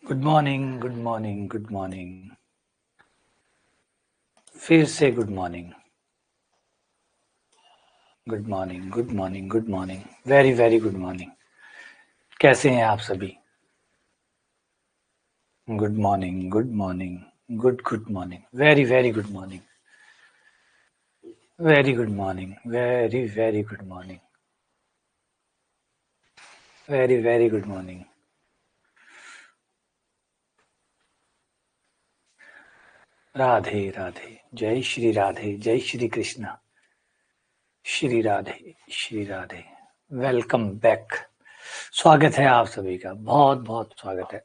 Good morning, good morning, good morning. फिर से good morning, good morning, good morning, good morning, very very good morning. कैसे हैं आप सभी? Good morning, good morning, good morning, very very good morning, very good morning, very very good morning, very very good morning. Radhe Radhe, जय श्री राधे, जय Shri Krishna, Shri Radhe, Shri Radhe. Welcome back. स्वागत है आप सभी का, बहुत बहुत स्वागत है।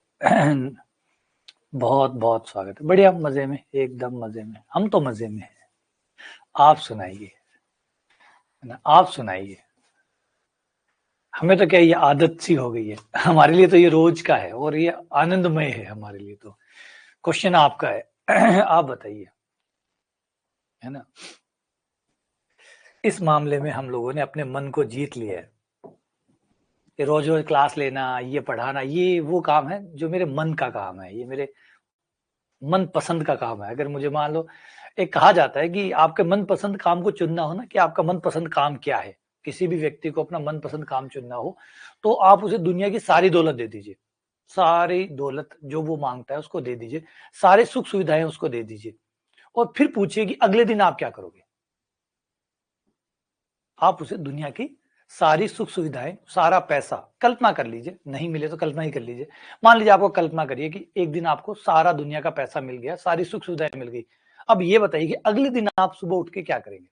बहुत बहुत स्वागत है। बढ़िया, मजे में, एकदम मजे में। हम तो मजे में हैं। आप सुनाइए, है ना? आप सुनाइए। हमें तो क्या, ये आदत सी हो गई है। हमारे लिए तो ये रोज का है और ये आनंदमय है हमारे लिए। तो क्वेश्चन आपका है। आप बताइए, है ना? इस मामले में हम लोगों ने अपने मन को जीत लिया है। ये रोज रोज क्लास लेना, ये पढ़ाना, ये वो काम है जो मेरे मन का काम है। ये मेरे मन पसंद का काम है। अगर मुझे मान लो, एक कहा जाता है कि आपके मनपसंद काम को चुनना हो ना, कि आपका मनपसंद काम क्या है, किसी भी व्यक्ति को अपना मनपसंद काम चुनना हो, तो आप उसे दुनिया की सारी दौलत दे दीजिए। सारी दौलत जो वो मांगता है उसको दे दीजिए, सारे सुख सुविधाएं उसको दे दीजिए, और फिर पूछिए कि अगले दिन आप क्या करोगे। आप उसे दुनिया की सारी सुख सुविधाएं, सारा पैसा, कल्पना कर लीजिए, नहीं मिले तो कल्पना ही कर लीजिए। मान लीजिए, आपको कल्पना करिए कि एक दिन आपको सारा दुनिया का पैसा मिल गया, सारी सुख सुविधाएं मिल गई। अब ये बताइए कि अगले दिन आप सुबह उठ के क्या करेंगे?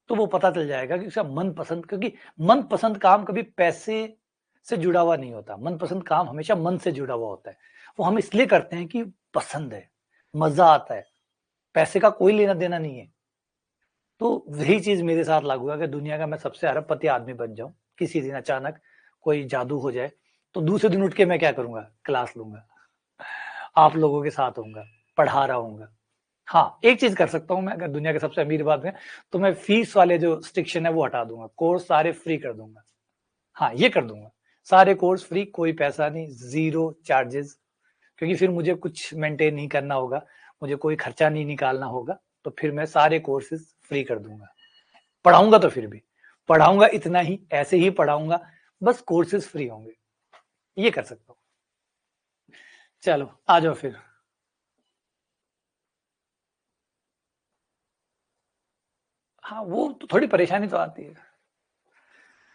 तो वो पता चल जाएगा कि उसका मनपसंद, क्योंकि मनपसंद काम कभी पैसे से जुड़ा हुआ नहीं होता। मनपसंद काम हमेशा मन से जुड़ा हुआ होता है। वो हम इसलिए करते हैं कि पसंद है, मजा आता है, पैसे का कोई लेना देना नहीं है। तो वही चीज मेरे साथ लागू है। अगर दुनिया का मैं सबसे अरबपति आदमी बन जाऊं, किसी दिन अचानक कोई जादू हो जाए, तो दूसरे दिन उठ के मैं क्या करूंगा? क्लास लूंगा, आप लोगों के साथ होऊंगा, पढ़ा रहा हूंगा। हाँ, एक चीज कर सकता हूँ मैं, अगर दुनिया के सबसे अमीर बात में, तो मैं फीस वाले जो स्ट्रिक्शन है वो हटा दूंगा, कोर्स सारे फ्री कर दूंगा। हाँ, ये कर दूंगा। सारे कोर्स फ्री, कोई पैसा नहीं, जीरो चार्जेस। क्योंकि फिर मुझे कुछ मेंटेन नहीं करना होगा, मुझे कोई खर्चा नहीं निकालना होगा। तो फिर मैं सारे कोर्सेज फ्री कर दूंगा। पढ़ाऊंगा तो फिर भी पढ़ाऊंगा इतना ही, ऐसे ही पढ़ाऊंगा, बस कोर्सेज फ्री होंगे। ये कर सकता हूँ। चलो आ जाओ फिर। हाँ, वो तो थोड़ी परेशानी तो आती है।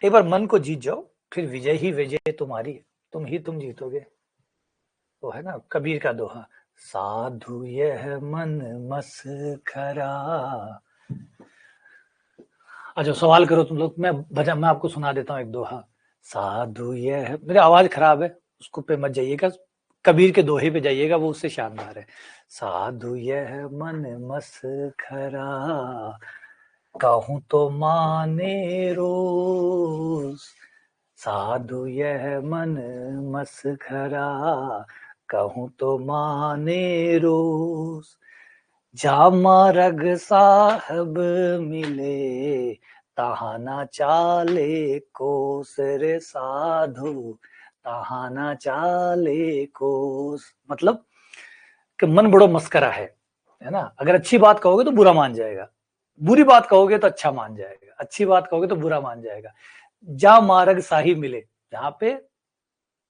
एक बार मन को जीत जाओ, फिर विजय ही विजय तुम्हारी है, तुम ही तुम जीतोगे। तो है ना, कबीर का दोहा, साधु यह मन मसखरा। अच्छा, सवाल करो तुम लोग, मैं भजन मैं आपको सुना देता हूँ एक दोहा। साधु यह, मेरी आवाज खराब है, उसको पे मत जाइएगा, कबीर के दोहे पे जाइएगा, वो उससे शानदार है। साधु यह मन मसखरा, कहूँ तो माने रोज। साधु यह मन मसखरा, कहूँ तो माने रोज। जामा रग साहब मिले, तहाँ ना चाले कोस रे साधु, तहाँ ना चाले कोस। मतलब कि मन बड़ो मस्करा है ना? अगर अच्छी बात कहोगे तो बुरा मान जाएगा, बुरी बात कहोगे तो अच्छा मान जाएगा, अच्छी बात कहोगे तो बुरा मान जाएगा। जा मार्ग साहिब मिले, जहां पे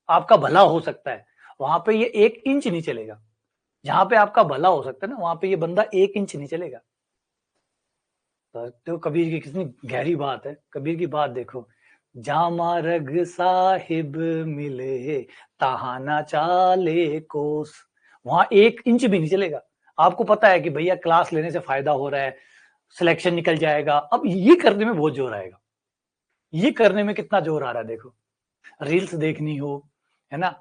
आपका भला हो सकता है, वहां पे ये 1 इंच नहीं चलेगा। जहां पे आपका भला हो सकता है ना, वहां पे ये बंदा 1 इंच नहीं चलेगा। तो कबीर की कितनी गहरी बात है। कबीर की बात देखो, जामा रग साहिब मिले, तहाँ ना चाले कोस। वहां 1 इंच भी नहीं चलेगा। आपको पता है कि भैया क्लास लेने से फायदा हो रहा है, सिलेक्शन निकल जाएगा, अब ये करने में बहुत जोर आएगा। ये करने में कितना जोर आ रहा है देखो। रील्स देखनी हो, है ना,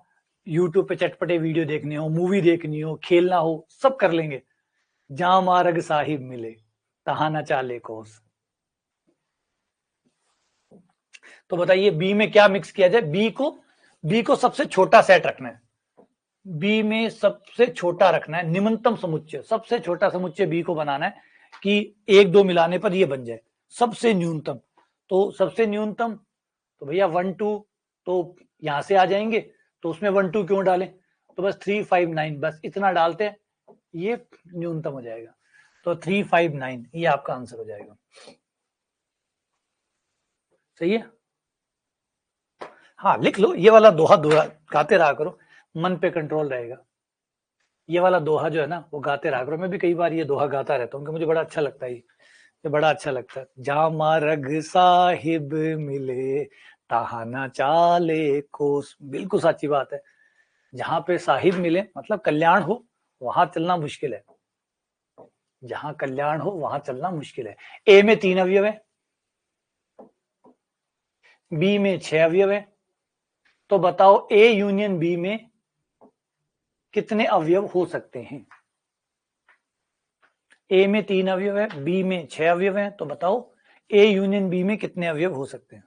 यूट्यूब पे चटपटे वीडियो देखने हो, मूवी देखनी हो, खेलना हो, सब कर लेंगे। जहां मार्ग साहिब मिले, तहाँ न चाले कोस। तो बताइए, बी में क्या मिक्स किया जाए? बी को सबसे छोटा सेट रखना है। बी में सबसे छोटा रखना है, निम्नतम समुच्चय, सबसे छोटा समुच्चय बी को बनाना है कि 1 2 मिलाने पर ये बन जाए सबसे न्यूनतम। तो सबसे न्यूनतम, तो भैया 1 2, तो यहां से आ जाएंगे। तो उसमें 1 2 क्यों डालें, तो बस 359 बस इतना डालते हैं, ये न्यूनतम हो जाएगा। तो 359 ये आपका आंसर हो जाएगा। सही है। हाँ लिख लो, ये वाला दोहा दोहा गाते रहा करो, मन पे कंट्रोल रहेगा। ये वाला दोहा जो है ना वो गाते रहा करो। मैं भी कई बार ये दोहा गाता रहता हूँ क्योंकि मुझे बड़ा अच्छा लगता है, ये बड़ा अच्छा लगता है। जामा रग साहिब मिले ताहा ना चाले कोस, बिल्कुल सच्ची बात है। जहां पे साहिब मिले मतलब कल्याण हो, वहां चलना मुश्किल है। जहां कल्याण हो वहां चलना मुश्किल है। ए में 3 अवयव है, बी में 6 अवयव है, तो बताओ ए यूनियन बी में कितने अवयव हो सकते हैं। ए में 3 अवयव है, बी में 6 अवयव है, तो बताओ ए यूनियन बी में कितने अवयव हो सकते हैं।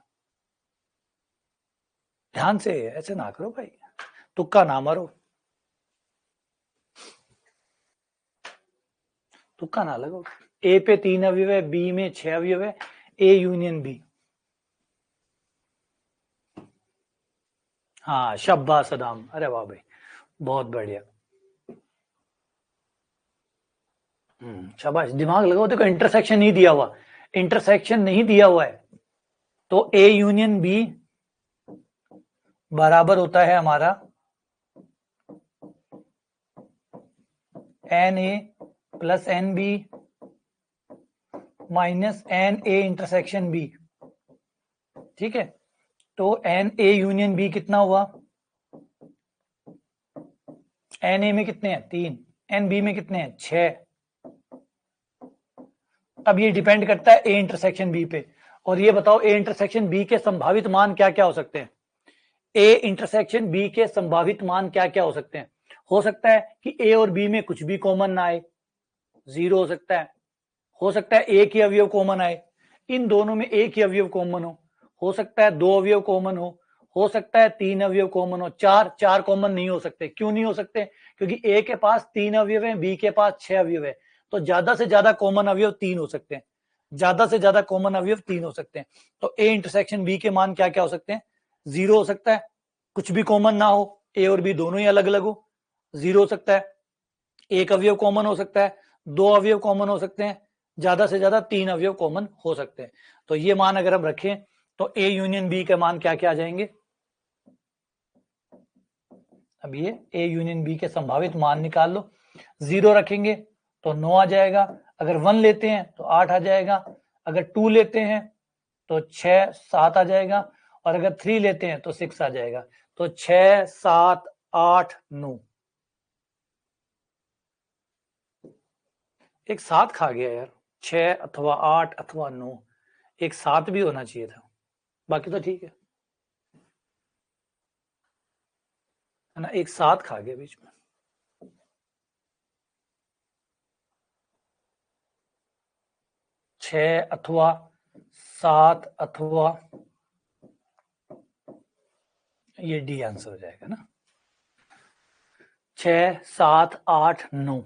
ध्यान से, ऐसे ना करो भाई, तुक्का ना मारो, तुक्का ना लगो। ए पे 3 अवयव है, बी में 6 अवयव है, ए यूनियन बी। हाँ शाबाश सदाम, अरे वाह भाई, बहुत बढ़िया। शाबाश, दिमाग लगाओ। देखो इंटरसेक्शन नहीं दिया हुआ, इंटरसेक्शन नहीं दिया हुआ है, तो ए यूनियन बी बराबर होता है हमारा n A plus n B minus n A intersection B. ठीक है, तो एन ए यूनियन बी कितना हुआ, एन ए में कितने हैं 3, एन बी में कितने हैं 6। अब ये डिपेंड करता है ए इंटरसेक्शन बी पे। और ये बताओ ए इंटरसेक्शन बी के संभावित मान क्या क्या हो सकते हैं। ए इंटरसेक्शन बी के संभावित मान क्या क्या हो सकते हैं। हो सकता है कि ए और बी में कुछ भी कॉमन ना आए, 0 हो सकता है एक ही अवयव कॉमन आए, इन दोनों में एक ही अवयव कॉमन हो सकता है 2 अवयव कॉमन हो सकता है 3 अवयव कॉमन हो, चार कॉमन नहीं हो सकते। क्यों नहीं हो सकते, क्योंकि ए के पास 3 अवयव है, बी के पास 6 अवयव है, तो ज्यादा से ज्यादा कॉमन अवयव 3 हो सकते हैं, ज्यादा से ज्यादा कॉमन अवयव 3 हो सकते हैं। तो ए इंटरसेक्शन बी के मान क्या क्या हो सकते हैं, 0 हो सकता है, कुछ भी कॉमन ना हो, ए और बी दोनों ही अलग अलग हो, 0 हो सकता है, एक अवयव कॉमन हो सकता है, 2 अवयव कॉमन हो सकते हैं, ज्यादा से ज्यादा 3 अवयव कॉमन हो सकते हैं। तो ये मान अगर हम रखें तो ए यूनियन बी के मान क्या क्या आ जाएंगे। अब ये ए यूनियन बी के संभावित मान निकाल लो। 0 रखेंगे तो 9 आ जाएगा, अगर 1 लेते हैं तो 8 आ जाएगा, अगर 2 लेते हैं तो 6 7 आ जाएगा, और अगर 3 लेते हैं तो 6 आ जाएगा। तो 6 7 8 9 एक 7 खा गया यार, 6 अथवा 8 अथवा 9, एक 7 भी होना चाहिए था, बाकी तो ठीक है ना, एक 7 खा गया बीच में। 6 अथवा 7 अथवा ये डी आंसर हो जाएगा ना, 6 7 8 9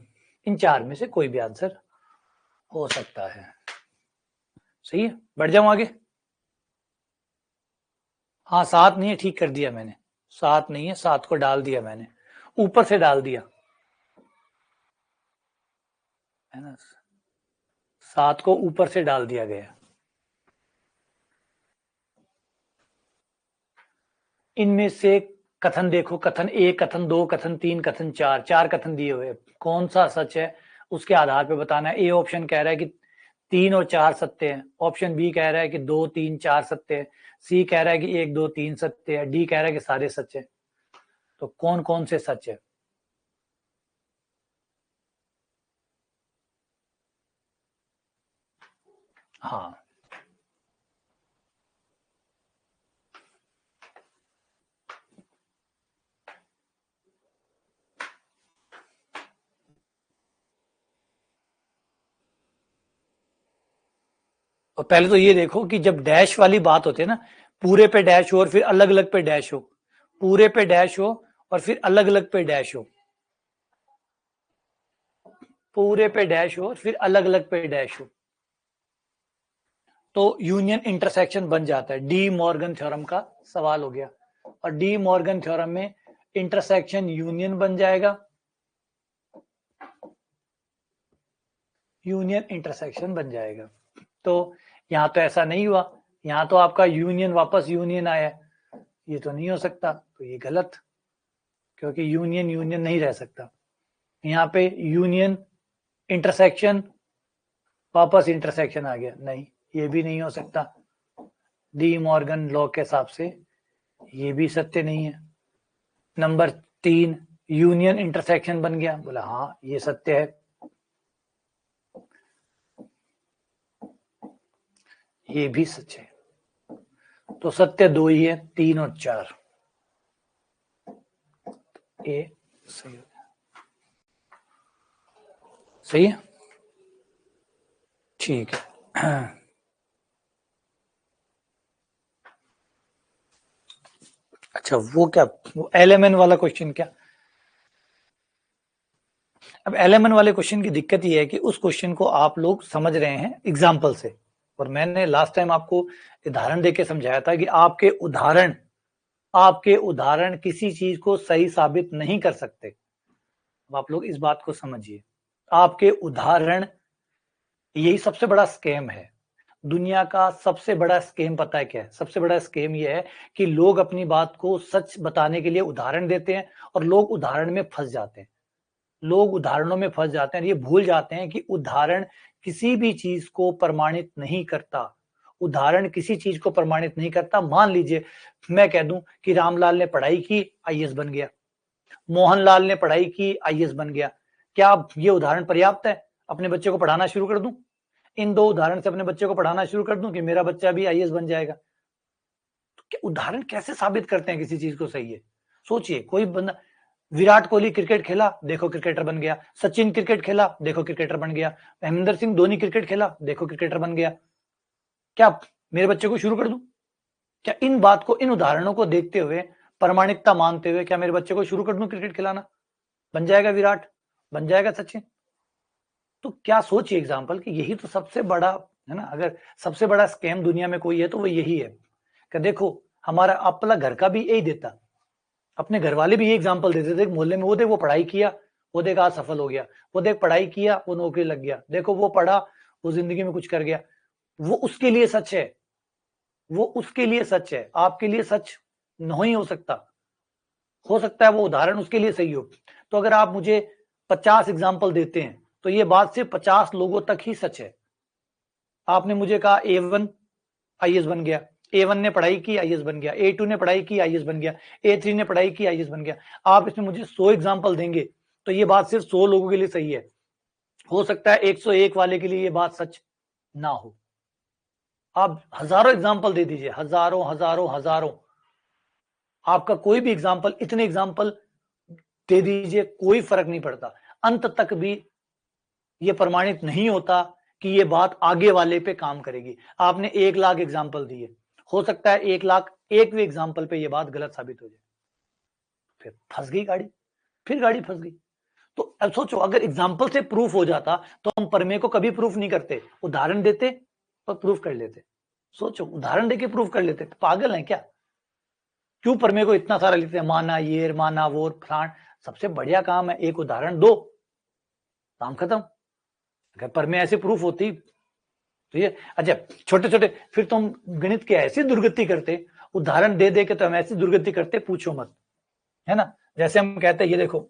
इन चार में से कोई भी आंसर हो सकता है। सही है, बढ़ जाऊं आगे। हाँ 7 नहीं है, ठीक कर दिया मैंने, 7 नहीं है, 7 को डाल दिया मैंने, ऊपर से डाल दिया है ना, 7 को ऊपर से डाल दिया गया। इनमें से कथन देखो, कथन 1 कथन 2 कथन 3 कथन 4, 4 कथन दिए हुए, कौन सा सच है उसके आधार पे बताना है। ए ऑप्शन कह रहा है कि 3 और 4 सत्य है, ऑप्शन बी कह रहा है कि 2 3 4 सत्य है, सी कह रहा है कि 1 2 3 सत्य है, डी कह रहा है कि सारे सच है। तो कौन कौन से सच है। हाँ और पहले तो ये देखो कि जब डैश वाली बात होती है ना, पूरे पे डैश हो और फिर अलग अलग पे डैश हो, पूरे पे डैश हो और फिर अलग अलग पे डैश हो, पूरे पे डैश हो और फिर अलग अलग पे डैश हो, तो यूनियन इंटरसेक्शन बन जाता है। डी मॉर्गन थ्योरम का सवाल हो गया, और डी मॉर्गन थ्योरम में इंटरसेक्शन यूनियन बन जाएगा, यूनियन इंटरसेक्शन बन जाएगा। तो यहां तो ऐसा नहीं हुआ, यहां तो आपका यूनियन वापस यूनियन आया, ये तो नहीं हो सकता, तो ये गलत, क्योंकि यूनियन यूनियन नहीं रह सकता। यहाँ पे यूनियन इंटरसेक्शन वापस इंटरसेक्शन आ गया, नहीं, ये भी नहीं हो सकता। डी मॉर्गन लॉ के हिसाब से ये भी सत्य नहीं है। नंबर 3 यूनियन इंटरसेक्शन बन गया, बोला हाँ ये सत्य है, ये भी सच है। तो सत्य 2 ही है, 3 और 4, ये सही है, सही है, ठीक है। अच्छा वो क्या, वो एलएमएन वाला क्वेश्चन क्या? अब एलएमएन वाले क्वेश्चन की दिक्कत ये है कि उस क्वेश्चन को आप लोग समझ रहे हैं एग्जाम्पल से, और मैंने लास्ट टाइम आपको उदाहरण देके समझाया था कि आपके उदाहरण किसी चीज को सही साबित नहीं कर सकते। अब आप लोग इस बात को समझिए, आपके उदाहरण, यही सबसे बड़ा स्कैम है दुनिया का। सबसे बड़ा स्कैम पता है क्या है? सबसे बड़ा स्कैम ये है कि लोग अपनी बात को सच बताने के लिए उदाहरण देते हैं और लोग उदाहरण में फंस जाते हैं। लोग उदाहरणों में फंस जाते हैं, ये भूल जाते हैं कि उदाहरण किसी भी चीज को प्रमाणित नहीं करता। उदाहरण किसी चीज को प्रमाणित नहीं करता। मान लीजिए मैं कह दूं कि रामलाल ने पढ़ाई की, आईएएस बन गया, मोहनलाल ने पढ़ाई की, आईएएस बन गया, क्या अब ये उदाहरण पर्याप्त है? अपने बच्चे को पढ़ाना शुरू कर दूं, इन 2 उदाहरण से अपने बच्चे को पढ़ाना शुरू कर दूं कि मेरा बच्चा भी आईएएस बन जाएगा? तो उदाहरण कैसे साबित करते हैं किसी चीज को सही है? सोचिए, कोई बंदा, विराट कोहली क्रिकेट खेला, देखो क्रिकेटर बन गया, सचिन क्रिकेट खेला, देखो क्रिकेटर बन गया, महेंद्र सिंह धोनी क्रिकेट खेला, देखो क्रिकेटर बन गया, क्या मेरे बच्चे को शुरू कर दूं? क्या इन बात को, इन उदाहरणों को देखते हुए, प्रमाणिकता मानते हुए, क्या मेरे बच्चे को शुरू कर दूं क्रिकेट खिलाना? बन जाएगा विराट, बन जाएगा सचिन। तो क्या सोचिए एग्जाम्पल कि यही तो सबसे बड़ा है ना, अगर सबसे बड़ा स्कैम दुनिया में कोई है तो वो यही है कि देखो हमारा अपना घर का भी यही देता, अपने घर वाले भी ये एग्जाम्पल देते थे मोहल्ले में, वो देख वो पढ़ाई किया, वो देख आज सफल हो गया, वो देख पढ़ाई किया वो नौकरी लग गया, देखो वो पढ़ा वो जिंदगी में कुछ कर गया। वो उसके लिए सच है, वो उसके लिए सच है, आपके लिए सच नहीं हो सकता है वो उदाहरण उसके लिए सही हो। तो अगर आप मुझे 50 एग्जाम्पल देते हैं तो ये बात सिर्फ 50 लोगों तक ही सच है। आपने मुझे कहा A1 आईएएस बन गया, A1 ने पढ़ाई की आईएएस बन गया, A2 ने पढ़ाई की आईएएस बन गया, A3 ने पढ़ाई की आईएएस बन गया। आप इसमें मुझे 100 एग्जाम्पल देंगे तो ये बात सिर्फ 100 लोगों के लिए सही है। हो सकता है 101 वाले के लिए ये बात सच ना हो। आप हजारों एग्जाम्पल दे दीजिए, हजारों हजारों हजारों, आपका कोई भी एग्जाम्पल, इतने एग्जाम्पल दे दीजिए, कोई फर्क नहीं पड़ता। अंत तक भी ये प्रमाणित नहीं होता कि ये बात आगे वाले पे काम करेगी। आपने 1 लाख एग्जाम्पल दिए, हो सकता है 1 लाख एक भी एग्जाम्पल पे ये बात गलत साबित हो जाए, फिर फंस गई गाड़ी, फिर गाड़ी फंस गई। तो अब सोचो, अगर एग्जाम्पल से प्रूफ हो जाता तो हम प्रमेय को कभी प्रूफ नहीं करते, उदाहरण देते और प्रूफ कर लेते। सोचो, उदाहरण देके प्रूफ कर लेते, पागल है क्या? क्यों प्रमेय को इतना सारा लिखते हैं, माना ये, माना वो, फलान? सबसे बढ़िया काम है, एक उदाहरण दो, काम खत्म। अगर प्रमेय ऐसे प्रूफ होती तो ये, अच्छा छोटे छोटे, फिर तुम गणित की ऐसी दुर्गति करते, उदाहरण दे दे के तो हम ऐसी दुर्गति करते पूछो मत, है ना? जैसे हम कहते हैं ये देखो,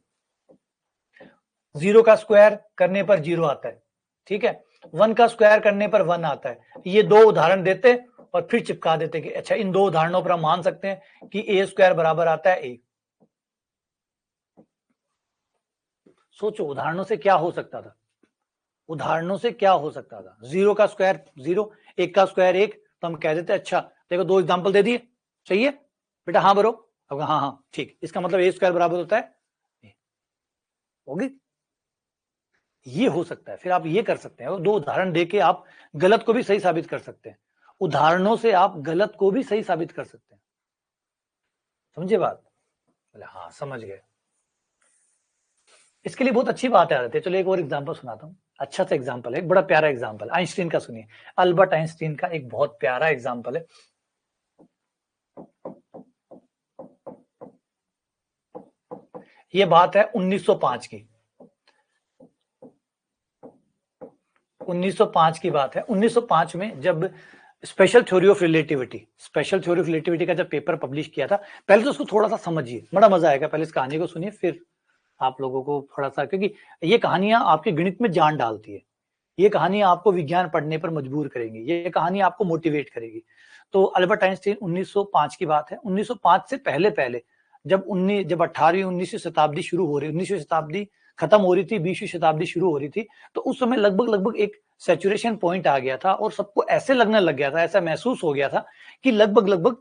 0 का स्क्वायर करने पर 0 आता है, ठीक है, 1 का स्क्वायर करने पर 1 आता है। ये 2 उदाहरण देते और फिर चिपका देते कि अच्छा इन 2 उदाहरणों पर हम मान सकते हैं कि a स्क्वायर बराबर आता है 1। सोचो उदाहरणों से क्या हो सकता था, उदाहरणों से क्या हो सकता था? 0 का स्क्वायर 0, 1 का स्क्वायर 1, तो हम कह देते अच्छा देखो 2 एग्जाम्पल दे दिए, चाहिए बेटा? हाँ बरो, अब हाँ हाँ ठीक, इसका मतलब a स्क्वायर बराबर होता है, होगी, ये हो सकता है। फिर आप ये कर सकते हैं, 2 उदाहरण देके आप गलत को भी सही साबित कर सकते हैं, उदाहरणों से आप गलत को भी सही साबित कर सकते हैं। समझे बात? बोले हाँ समझ गए। इसके लिए बहुत अच्छी बात है, चलो एक और एग्जांपल सुनाता हूँ, अच्छा सा एग्जांपल है, बड़ा प्यारा एग्जांपल, आइंस्टीन का सुनिए, अल्बर्ट आइंस्टीन का एक बहुत प्यारा एग्जांपल है। ये बात है 1905 की, 1905 की बात है। 1905 में जब स्पेशल थ्योरी ऑफ रिलेटिविटी का जब पेपर पब्लिश किया था, पहले तो उसको थोड़ा सा समझिए, बड़ा मजा आएगा, पहले इस कहानी को सुनिए, फिर आप लोगों को थोड़ा सा, क्योंकि ये कहानियां आपके गणित में जान डालती है, ये कहानियां आपको विज्ञान पढ़ने पर मजबूर करेंगी, ये कहानी आपको मोटिवेट करेगी। तो अल्बर्ट आइंस्टीन 1905 की बात है। 1905 से पहले पहले जब 18वीं 19वीं शताब्दी शुरू हो रही, 19वीं शताब्दी खत्म हो रही थी, 20वीं शताब्दी शुरू हो रही थी, तो उस समय लगभग एक सैचुरेशन पॉइंट आ गया था और सबको ऐसे लगने लग गया था, ऐसा महसूस हो गया था कि लगभग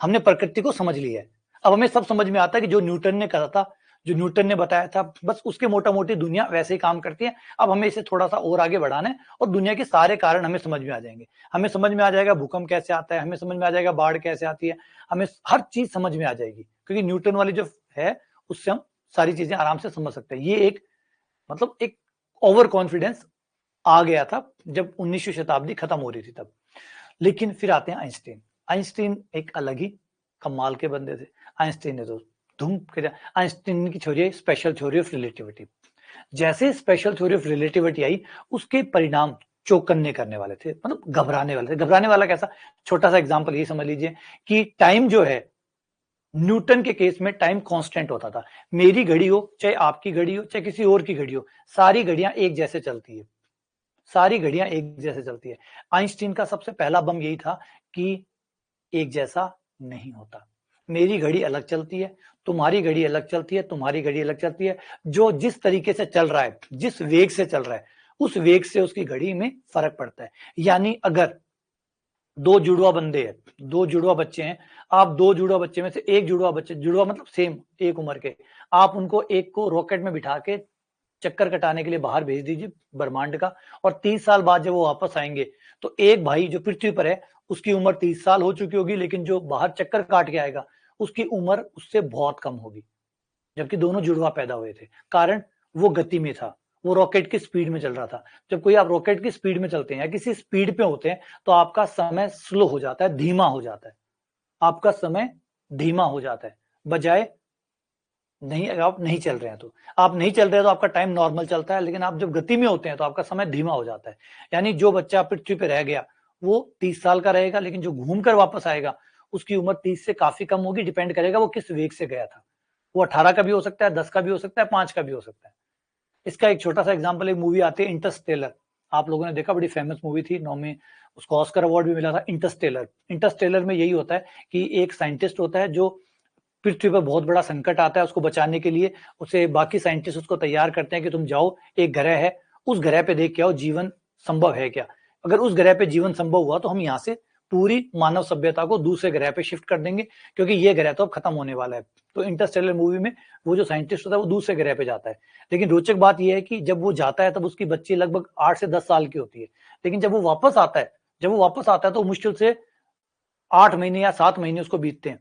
हमने प्रकृति को समझ लिया है। अब हमें सब समझ में आता है कि जो न्यूटन ने कहा था, जो न्यूटन ने बताया था, बस उसके मोटा मोटी दुनिया वैसे ही काम करती है। अब हमें इसे थोड़ा सा और आगे बढ़ाना है और दुनिया के सारे कारण हमें समझ में आ जाएंगे। हमें समझ में आ जाएगा भूकंप कैसे आता है, हमें समझ में आ जाएगा बाढ़ कैसे आती है, हमें हर चीज समझ में आ जाएगी, क्योंकि न्यूटन वाली जो है उससे हम सारी चीजें आराम से समझ सकते हैं। ये एक मतलब एक ओवर कॉन्फिडेंस आ गया था जब 19वीं शताब्दी खत्म हो रही थी तब। लेकिन फिर आते हैं आइंस्टीन। आइंस्टीन एक अलग ही कमाल के बंदे थे। आइंस्टीन ने तो धूम कर, आइंस्टीन की theory special theory of relativity. जैसे स्पेशल थ्योरी ऑफ रिलेटिविटी आई, उसके परिणाम चौकन्ने करने वाले थे, मतलब घबराने वाले थे। घबराने वाला कैसा? छोटा सा एग्जांपल ये समझ लीजिए कि टाइम जो है, न्यूटन के केस में टाइम कांस्टेंट होता था। मेरी घड़ी हो, चाहे आपकी घड़ी हो, चाहे किसी और की घड़ी हो, सारी घड़ियां एक जैसे चलती है, सारी घड़ियां एक जैसे चलती है। आइंस्टीन का सबसे पहला बम यही था कि एक जैसा नहीं होता, मेरी घड़ी अलग चलती है, तुम्हारी घड़ी अलग चलती है, तुम्हारी घड़ी अलग चलती है। जो जिस तरीके से चल रहा है, जिस वेग से चल रहा है, उस वेग से उसकी घड़ी में फर्क पड़ता है। यानी अगर दो जुड़वा बंदे हैं, दो जुड़वा बच्चे हैं, आप दो जुड़वा बच्चे में से एक जुड़वा बच्चे, जुड़वा मतलब सेम एक उम्र के, आप उनको एक को रॉकेट में बिठा के चक्कर कटाने के लिए बाहर भेज दीजिए ब्रह्मांड का, और 30 साल बाद जब वो वापस आएंगे तो एक भाई जो पृथ्वी पर है उसकी उम्र 30 साल हो चुकी होगी, लेकिन जो बाहर चक्कर काट के आएगा उसकी उम्र उससे बहुत कम होगी, जबकि दोनों जुड़वा पैदा हुए थे। कारण वो गति में था, वो रॉकेट की स्पीड में चल रहा था। जब कोई आप रॉकेट की स्पीड में चलते हैं या किसी स्पीड पे होते हैं तो आपका समय स्लो हो जाता है, धीमा हो जाता है, आपका समय धीमा हो जाता है, बजाय नहीं, अगर आप नहीं चल रहे हैं तो आप नहीं चल रहे हैं तो आपका टाइम नॉर्मल चलता है, लेकिन आप जब गति में होते हैं तो आपका समय धीमा हो जाता है। यानी जो बच्चा पृथ्वी पे रह गया वो 30 साल का रहेगा, लेकिन जो घूम कर वापस आएगा उसकी उम्र 30 से काफी कम होगी, डिपेंड करेगा वो किस वेग से गया था। वो 18 का भी हो सकता है, 10 का भी हो सकता है, 5 का भी हो सकता है। इसका एक छोटा सा एग्जाम्पल, एक मूवी आती है इंटरस्टेलर, आप लोगों ने देखा, बड़ी फेमस मूवी थी, 9 में उसको ऑस्कर अवार्ड भी मिला था। इंटरस्टेलर, इंटरस्टेलर में यही होता है कि एक साइंटिस्ट होता है जो पृथ्वी पर बहुत बड़ा संकट आता है, उसको बचाने के लिए उसे बाकी साइंटिस्ट उसको तैयार करते हैं कि तुम जाओ, एक ग्रह है, उस ग्रह पे देख के आओ जीवन संभव है क्या। अगर उस ग्रह पे जीवन संभव हुआ तो हम यहाँ से पूरी मानव सभ्यता को दूसरे ग्रह पे शिफ्ट कर देंगे, क्योंकि ये ग्रह तो अब खत्म होने वाला है। तो इंटरस्टेलर मूवी में वो जो साइंटिस्ट होता है वो दूसरे ग्रह पे जाता है। लेकिन रोचक बात यह है कि जब वो जाता है तब उसकी बच्ची लगभग 8 से 10 साल की होती है, लेकिन जब वो वापस आता है तो मुश्किल से 8 महीने या 7 महीने उसको बीतते हैं।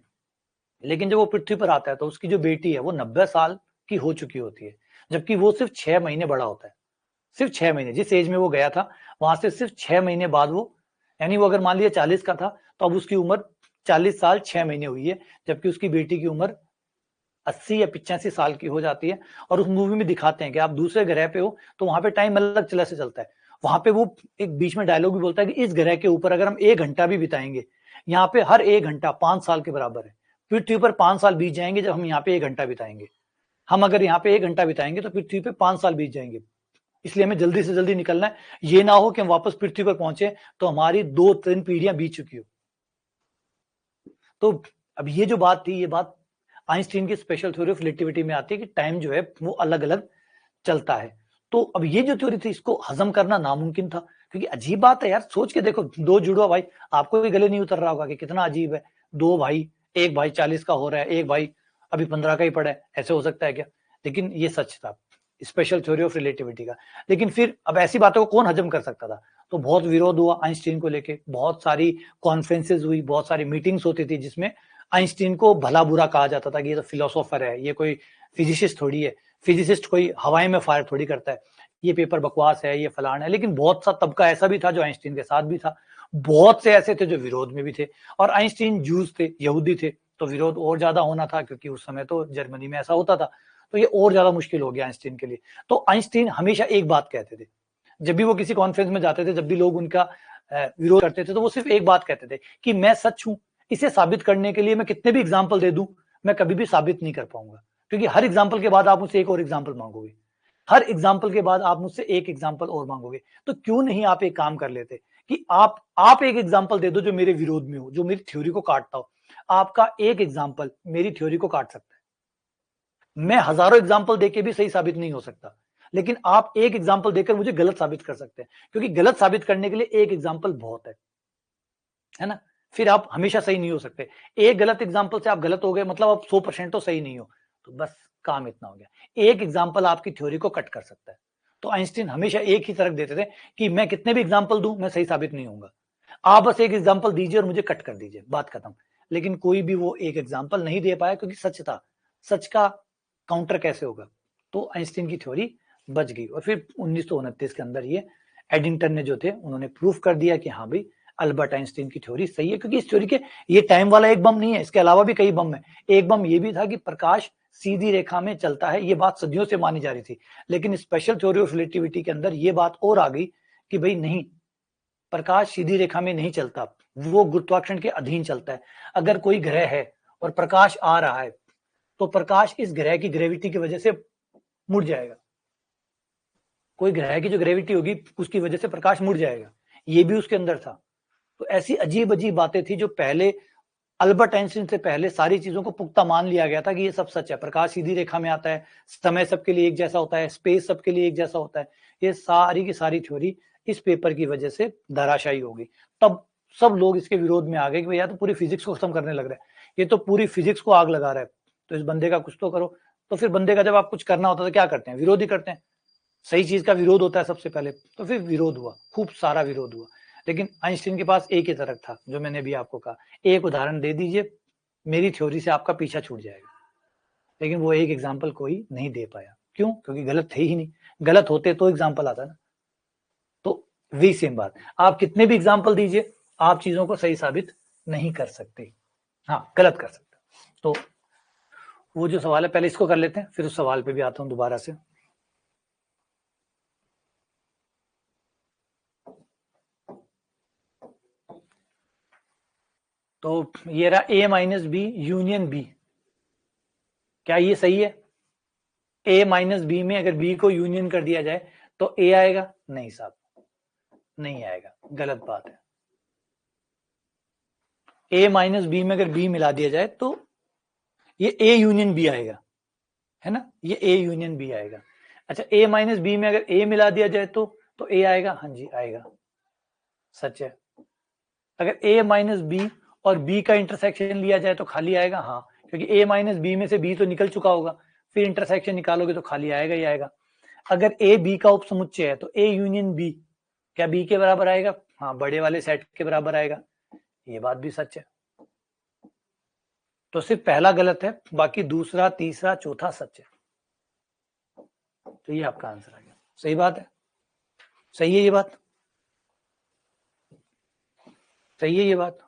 लेकिन जब वो पृथ्वी पर आता है तो उसकी जो बेटी है वो 90 साल की हो चुकी होती है, जबकि वो सिर्फ 6 महीने बड़ा होता है। सिर्फ 6 महीने, जिस एज में वो गया था वहां से सिर्फ 6 महीने बाद वो, यानी वो अगर मान लिया 40 का था तो अब उसकी उम्र 40 साल 6 महीने हुई है, जबकि उसकी बेटी की उम्र 80 या 85 साल की हो जाती है। और उस मूवी में दिखाते हैं कि आप दूसरे ग्रह पे हो तो वहां पे टाइम अलग तरह से चलता है। वहां पे वो एक बीच में डायलॉग भी बोलता है कि इस ग्रह के ऊपर अगर हम 1 घंटा भी बिताएंगे, यहाँ पे हर 1 घंटा 5 साल के बराबर है। पृथ्वी पर 5 साल बीत जाएंगे जब हम यहाँ पे 1 घंटा बिताएंगे। हम अगर यहाँ पे 1 घंटा बिताएंगे तो पृथ्वी पे 5 साल बीत जाएंगे। इसलिए हमें जल्दी से जल्दी निकलना है, ये ना हो कि हम वापस पृथ्वी पर पहुंचे तो हमारी 2-3 पीढ़ियां बीत चुकी हो। तो अब ये जो बात थी, ये बात आइंस्टीन की स्पेशल थ्योरी ऑफ रिलेटिविटी में आती है कि टाइम जो है वो अलग अलग चलता है। तो अब ये जो थ्योरी थी इसको हजम करना नामुमकिन था, क्योंकि अजीब बात है यार, सोच के देखो, दो जुड़वा भाई, आपको भी गले नहीं उतर रहा होगा कि कितना अजीब है, दो भाई, एक भाई 40 का हो रहा है, एक भाई अभी 15 का ही पड़ा है, ऐसे हो सकता है क्या? लेकिन ये सच था स्पेशल थ्योरी ऑफ रिलेटिविटी का। लेकिन फिर अब ऐसी बातों को कौन हजम कर सकता था? तो बहुत विरोध हुआ आइंस्टीन को लेके, बहुत सारी कॉन्फ्रेंसेज हुई, बहुत सारी मीटिंग्स होती थी जिसमें आइंस्टीन को भला बुरा कहा जाता था कि ये तो फिलोसोफर है, ये कोई फिजिसिस्ट थोड़ी है, फिजिसिस्ट कोई हवाई में फायर थोड़ी करता है, ये पेपर बकवास है, ये फलान है। लेकिन बहुत सा तबका ऐसा भी था जो आइंस्टीन के साथ भी था, बहुत से ऐसे थे जो विरोध में भी थे। और आइंस्टीन जूस थे, यहूदी थे, तो विरोध और ज्यादा होना था, क्योंकि उस समय तो जर्मनी में ऐसा होता था। तो ये और ज्यादा मुश्किल हो गया आइंस्टीन के लिए। तो आइंस्टीन हमेशा एक बात कहते थे, जब भी वो किसी कॉन्फ्रेंस में जाते थे, जब भी लोग उनका विरोध करते थे, तो वो सिर्फ एक बात कहते थे कि मैं सच हूं, इसे साबित करने के लिए मैं कितने भी एग्जाम्पल दे दूं, मैं कभी भी साबित नहीं कर पाऊंगा, क्योंकि हर एग्जाम्पल के बाद आप मुझसे एक और एग्जाम्पल मांगोगे, हर एग्जाम्पल के बाद आप मुझसे एक एग्जाम्पल और मांगोगे, तो क्यों नहीं आप एक काम कर लेते कि आप एक एग्जाम्पल दे दो जो मेरे विरोध में हो, जो मेरी थ्योरी को काटता हो। आपका एक एग्जाम्पल मेरी थ्योरी को काट सकता है, मैं हजारों एग्जाम्पल देके भी सही साबित नहीं हो सकता, लेकिन आप एक एग्जाम्पल देकर मुझे गलत साबित कर सकते हैं, क्योंकि गलत साबित करने के लिए एक एग्जाम्पल बहुत है ना। फिर आप हमेशा सही नहीं हो सकते, एक गलत एग्जाम्पल से आप गलत हो गए मतलब आप 100% तो सही नहीं हो, तो बस काम इतना हो गया। एक एग्जाम्पल आपकी थ्योरी को कट कर सकता है। तो आइंस्टीन हमेशा एक ही तर्क देते थे कि मैं कितने भी एग्जाम्पल दूं, मैं सही साबित नहीं होऊंगा, आप बस एक एग्जाम्पल दीजिए और मुझे कट कर दीजिए, बात खत्म। लेकिन कोई भी वो एक एग्जाम्पल नहीं दे पाया, क्योंकि सच था, सच का काउंटर कैसे होगा। तो आइंस्टीन की थ्योरी बच गई, और फिर 1929 के अंदर ये एडिंगटन ने जो थे उन्होंने प्रूफ कर दिया कि हाँ भाई अल्बर्ट आइंस्टीन की थ्योरी सही है, क्योंकि इस थ्योरी के ये टाइम वाला एक बम नहीं है, इसके अलावा भी कई बम है। एक बम ये भी था कि प्रकाश सीधी रेखा में चलता है, ये बात सदियों से मानी जा रही थी, लेकिन स्पेशल थ्योरी ऑफ रिलेटिविटी के अंदर ये बात और आ गई कि भाई नहीं, प्रकाश सीधी रेखा में नहीं चलता, वो गुरुत्वाकर्षण के अधीन चलता है। अगर कोई ग्रह है और प्रकाश आ रहा है, तो प्रकाश इस ग्रह की ग्रेविटी की वजह से मुड़ जाएगा, कोई ग्रह की जो ग्रेविटी होगी उसकी वजह से प्रकाश मुड़ जाएगा, ये भी उसके अंदर था। तो ऐसी अजीब अजीब बातें थी जो पहले अल्बर्ट आइंस्टीन से पहले सारी चीजों को पुख्ता मान लिया गया था कि ये सब सच है, प्रकाश सीधी रेखा में आता है, समय सबके लिए एक जैसा होता है, स्पेस सबके लिए एक जैसा होता है। ये सारी की सारी थ्योरी इस पेपर की वजह से धराशायी हो गई। तब सब लोग इसके विरोध में आ गए कि भैया तो पूरी फिजिक्स को खत्म करने लग रहा है, ये तो पूरी फिजिक्स को आग लगा रहा है, तो इस बंदे का कुछ तो करो। तो फिर बंदे का जब आप कुछ करना होता है तो क्या करते हैं, विरोध ही करते हैं। सही चीज का विरोध होता है सबसे पहले, तो फिर विरोध हुआ, खूब सारा विरोध हुआ। लेकिन आइंस्टीन के पास एक ही तर्क था, जो मैंने भी आपको कहा, एक उदाहरण दे दीजिए, मेरी थ्योरी से आपका पीछा छूट जाएगा। लेकिन वो एक एग्जाम्पल कोई नहीं दे पाया, क्यों? क्योंकि गलत थे ही नहीं, गलत होते तो एग्जाम्पल आता ना। तो वही सेम बात, आप कितने भी एग्जाम्पल दीजिए, आप चीजों को सही साबित नहीं कर सकते, हाँ गलत कर सकते। तो वो जो सवाल है पहले इसको कर लेते हैं, फिर उस सवाल पे भी आता हूं दोबारा से। तो ये रहा a minus B union B, क्या ये सही है? a माइनस बी में अगर b को यूनियन कर दिया जाए तो a आएगा? नहीं साहब, नहीं आएगा, गलत बात है। a माइनस बी में अगर b मिला दिया जाए तो ये a यूनियन b आएगा, है ना, ये a यूनियन b आएगा। अच्छा, a माइनस बी में अगर a मिला दिया जाए तो a आएगा? हाँ जी आएगा, सच है। अगर a माइनस बी और b का इंटरसेक्शन लिया जाए तो खाली आएगा? हाँ, क्योंकि a माइनस बी में से b तो निकल चुका होगा, फिर इंटरसेक्शन निकालोगे तो खाली आएगा ही आएगा। अगर a b का उपसमुच्चय है तो a यूनियन b क्या b के बराबर आएगा? हाँ, बड़े वाले सेट के बराबर आएगा, ये बात भी सच है। तो सिर्फ पहला गलत है, बाकी दूसरा तीसरा चौथा सच है। तो ये आपका आंसर आ गया, सही बात है, सही है ये बात, सही है ये बात।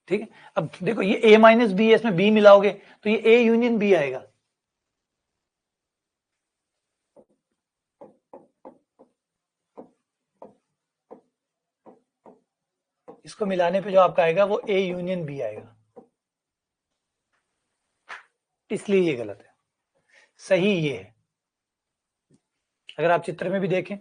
ठीक है, अब देखो ये a माइनस बी है, इसमें b मिलाओगे तो ये a यूनियन b आएगा। इसको मिलाने पे जो आपका आएगा वो a यूनियन b आएगा, इसलिए ये गलत है, सही ये है। अगर आप चित्र में भी देखें,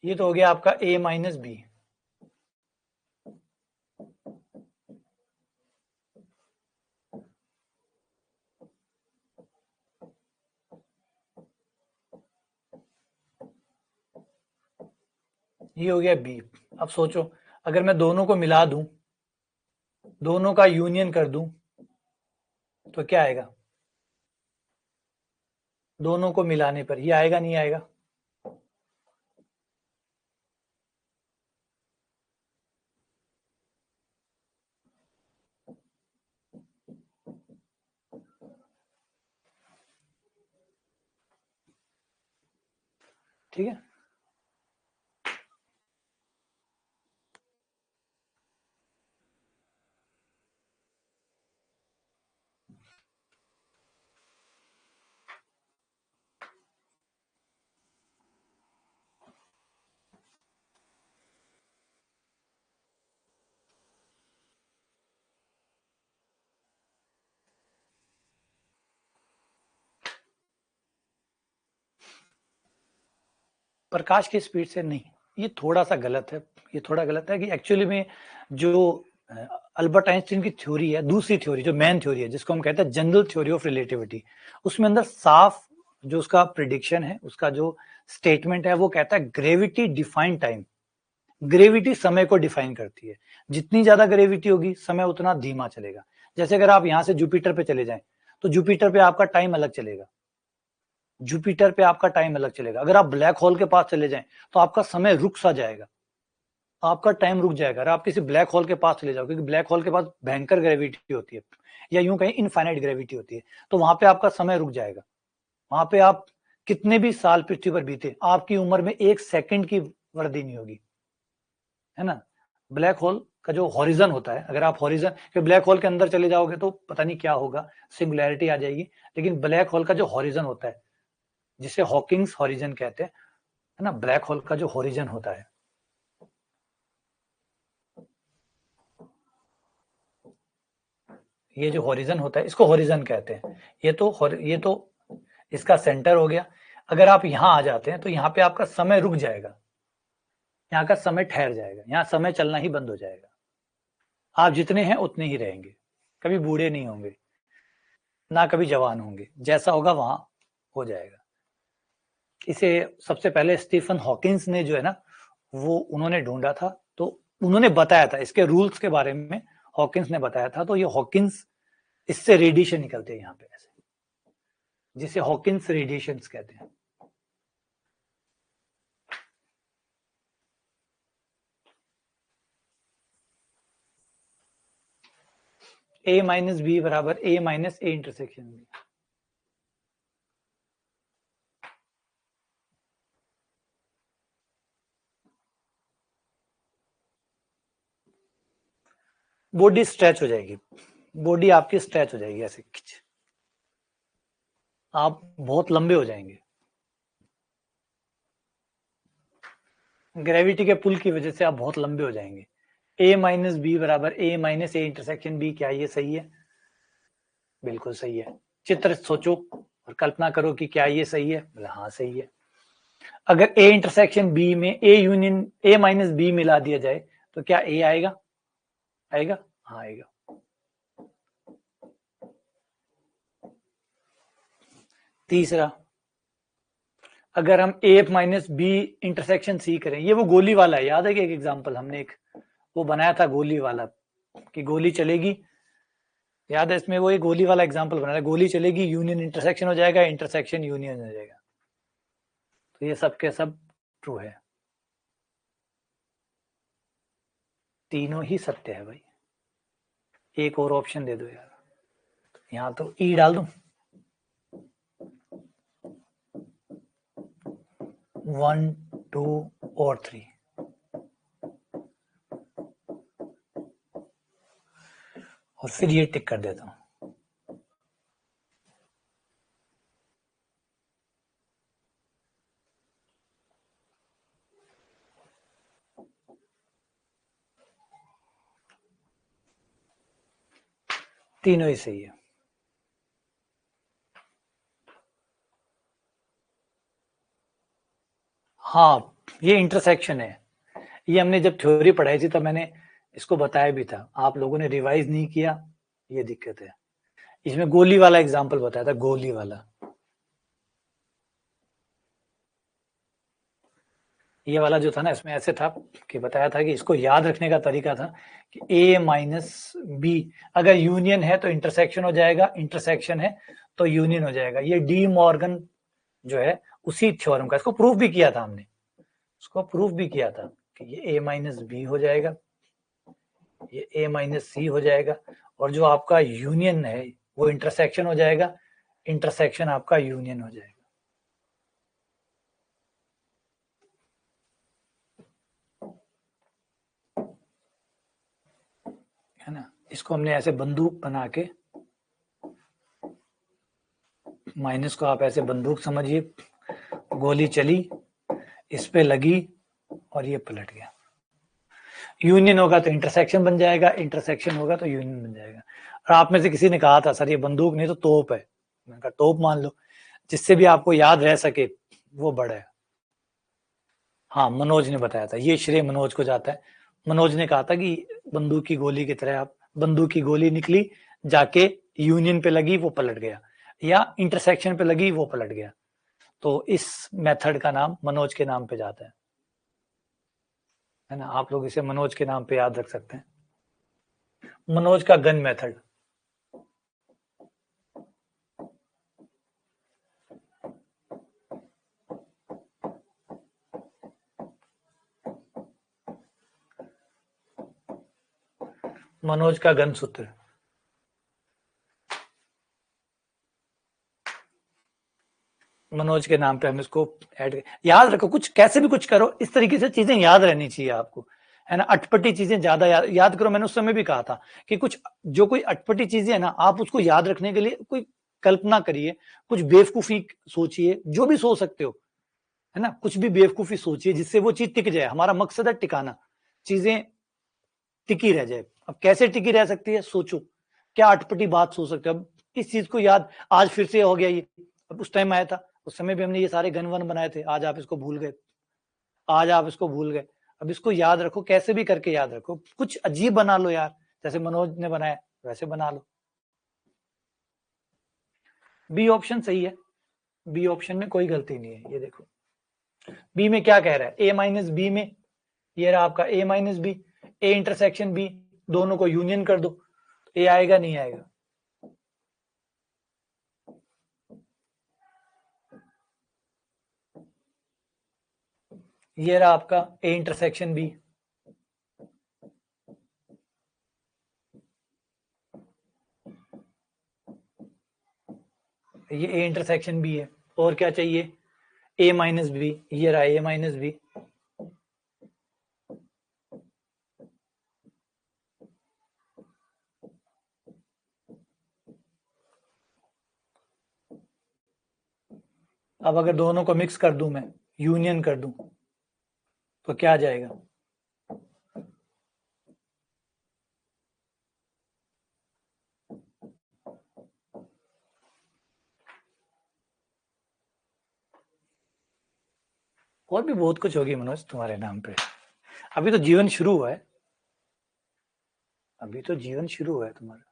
ये तो हो गया आपका a माइनस बी, ये हो गया b। अब सोचो, अगर मैं दोनों को मिला दूं, दोनों का यूनियन कर दूं, तो क्या आएगा? दोनों को मिलाने पर ये आएगा नहीं आएगा? ठीक है। प्रकाश की स्पीड से नहीं, ये थोड़ा सा गलत है। ये थोड़ा गलत है कि एक्चुअली में जो अल्बर्ट आइंस्टीन की थ्योरी है, दूसरी थ्योरी जो मेन थ्योरी है, जिसको हम कहते हैं जनरल थ्योरी ऑफ रिलेटिविटी, उसमें अंदर साफ जो उसका प्रिडिक्शन है, उसका जो स्टेटमेंट है, वो कहता है ग्रेविटी डिफाइन टाइम। ग्रेविटी समय को डिफाइन करती है। जितनी ज्यादा ग्रेविटी होगी, समय उतना धीमा चलेगा। जैसे अगर आप यहां से जुपिटर पे चले जाएं, तो जुपिटर पे आपका टाइम अलग चलेगा। जुपिटर पे आपका टाइम अलग चलेगा। अगर आप ब्लैक होल के पास चले जाएं, तो आपका समय रुक सा जाएगा, आपका टाइम रुक जाएगा। अगर आप किसी ब्लैक होल के पास चले जाओ, क्योंकि ब्लैक होल के पास भयंकर ग्रेविटी होती है, या यूं कहें इनफाइनाइट ग्रेविटी होती है, तो वहां पे आपका समय रुक जाएगा। वहां पे आप कितने भी साल पृथ्वी पर बीते, आपकी उम्र में 1 सेकंड की वृद्धि नहीं होगी, है ना। ब्लैक होल का जो हॉरिजन होता है, अगर आप हॉरिजन के ब्लैक होल के अंदर चले जाओगे तो पता नहीं क्या होगा, सिंगुलैरिटी आ जाएगी। लेकिन ब्लैक होल का जो हॉरिजन होता है, जिसे हॉकिंग्स हॉरिजन कहते हैं, है ना, ब्लैक होल का जो हॉरिजन होता है, ये जो हॉरिजन होता है, इसको हॉरिजन कहते हैं। ये तो इसका सेंटर हो गया। अगर आप यहां आ जाते हैं, तो यहाँ पे आपका समय रुक जाएगा, यहाँ का समय ठहर जाएगा, यहाँ समय चलना ही बंद हो जाएगा। आप जितने हैं उतने ही रहेंगे, कभी बूढ़े नहीं होंगे, ना कभी जवान होंगे, जैसा होगा वहां हो जाएगा। इसे सबसे पहले स्टीफन हॉकिंस ने जो है ना, वो उन्होंने ढूंढा था, तो उन्होंने बताया था इसके रूल्स के बारे में, हॉकिंस ने बताया था। तो ये हॉकिंस, इससे रेडिएशन निकलते हैं यहाँ पे ऐसे, जिसे हॉकिंस रेडिएशन कहते हैं। ए माइनस बी बराबर A minus A intersection B. Body stretch हो जाएगी, बॉडी आपकी स्ट्रेच हो जाएगी ऐसे, आप बहुत लंबे हो जाएंगे ग्रेविटी के पुल की वजह से। आप बहुत लंबे हो जाएंगे। ए माइनस बी बराबर A minus A intersection B, क्या ये सही है? बिल्कुल सही है। चित्र सोचो और कल्पना करो कि क्या ये सही है? बोला हाँ सही है। अगर ए इंटरसेक्शन बी में A union A minus B मिला दिया जाए, तो क्या ए आएगा? आएगा, हाँ आएगा। तीसरा, अगर हम ए माइनस बी इंटरसेक्शन सी करें, ये वो गोली वाला है, याद है कि एक एग्जांपल हमने एक वो बनाया था गोली वाला, कि गोली चलेगी, याद है? इसमें वो एक गोली वाला एग्जांपल बनाया, गोली चलेगी, यूनियन इंटरसेक्शन हो जाएगा, इंटरसेक्शन यूनियन हो जाएगा। तो ये सब के सब ट्रू है, तीनों ही सत्य है भाई। एक और ऑप्शन दे दो यार, यहाँ तो ई डाल दूं, 1 2 और 3, और फिर ये टिक कर देता हूं। तीनों ही सही है। हाँ, ये इंटरसेक्शन है। ये हमने जब थ्योरी पढ़ाई थी तब मैंने इसको बताया भी था, आप लोगों ने रिवाइज नहीं किया, ये दिक्कत है। इसमें गोली वाला एग्जांपल बताया था, गोली वाला। ये वाला जो था ना, इसमें ऐसे था कि बताया था कि इसको याद रखने का तरीका था कि ए माइनस बी अगर यूनियन है तो इंटरसेक्शन हो जाएगा, इंटरसेक्शन है तो यूनियन हो जाएगा। ये डी मॉर्गन जो है उसी थ्योरम का, इसको प्रूफ भी किया था हमने, उसको प्रूफ भी किया था कि ये ए माइनस बी हो जाएगा, ये ए माइनस सी हो जाएगा, और जो आपका यूनियन है वो इंटरसेक्शन हो जाएगा, इंटरसेक्शन आपका यूनियन हो जाएगा। है ना। इसको हमने ऐसे बंदूक बना के, माइनस को आप ऐसे बंदूक समझिए, गोली चली, इस पे लगी और ये पलट गया। यूनियन होगा तो इंटरसेक्शन बन जाएगा, इंटरसेक्शन होगा तो यूनियन बन जाएगा। और आप में से किसी ने कहा था सर ये बंदूक नहीं तो तोप है, मैंने कहा तोप मान लो, जिससे भी आपको याद रह सके वो बड़ा है। हाँ, मनोज ने बताया था, ये श्रेय मनोज को जाता है। मनोज ने कहा था कि बंदूक की गोली की तरह आप, बंदूक की गोली निकली, जाके यूनियन पे लगी, वो पलट गया, या इंटरसेक्शन पे लगी, वो पलट गया। तो इस मेथड का नाम मनोज के नाम पे जाता है ना। आप लोग इसे मनोज के नाम पे याद रख सकते हैं, मनोज का गन मेथड। मनोज का गन सूत्र, मनोज के नाम पे हम इसको ऐड, याद रखो, कुछ कैसे भी कुछ करो, इस तरीके से चीजें याद रहनी चाहिए आपको, है ना। अटपटी चीजें ज्यादा याद करो। मैंने उस समय भी कहा था कि कुछ जो कोई अटपटी चीजें है ना, आप उसको याद रखने के लिए कोई कल्पना करिए, कुछ बेवकूफी सोचिए, जो भी सोच सकते हो, है ना। कुछ भी बेवकूफी सोचिए जिससे वो चीज टिक जाए। हमारा मकसद है टिकाना, चीजें टिकी रह जाए। अब कैसे टिकी रह सकती है, सोचो, क्या अटपटी बात सोच सकते हो। अब इस चीज को याद, आज फिर से हो गया ये, अब उस टाइम आया था, उस समय भी हमने ये सारे गन वन बनाए थे, आज आप इसको भूल गए, आज आप इसको भूल गए। अब इसको याद रखो, कैसे भी करके याद रखो, कुछ अजीब बना लो यार, जैसे मनोज ने बनाया वैसे बना लो। बी ऑप्शन सही है, बी ऑप्शन में कोई गलती नहीं है। ये देखो बी में क्या कह रहा है, ए माइनस बी में, ये रहा आपका A minus B, A intersection B, दोनों को यूनियन कर दो, ए आएगा नहीं आएगा। ये रहा आपका ए इंटरसेक्शन बी, ये ए इंटरसेक्शन बी है। और क्या चाहिए, ए माइनस बी, ये रहा ए माइनस बी। अब अगर दोनों को मिक्स कर दूं मैं, यूनियन कर दूं, तो क्या आ जाएगा, और भी बहुत कुछ होगी मनोज तुम्हारे नाम पे। अभी तो जीवन शुरू हुआ है, अभी तो जीवन शुरू हुआ है तुम्हारा।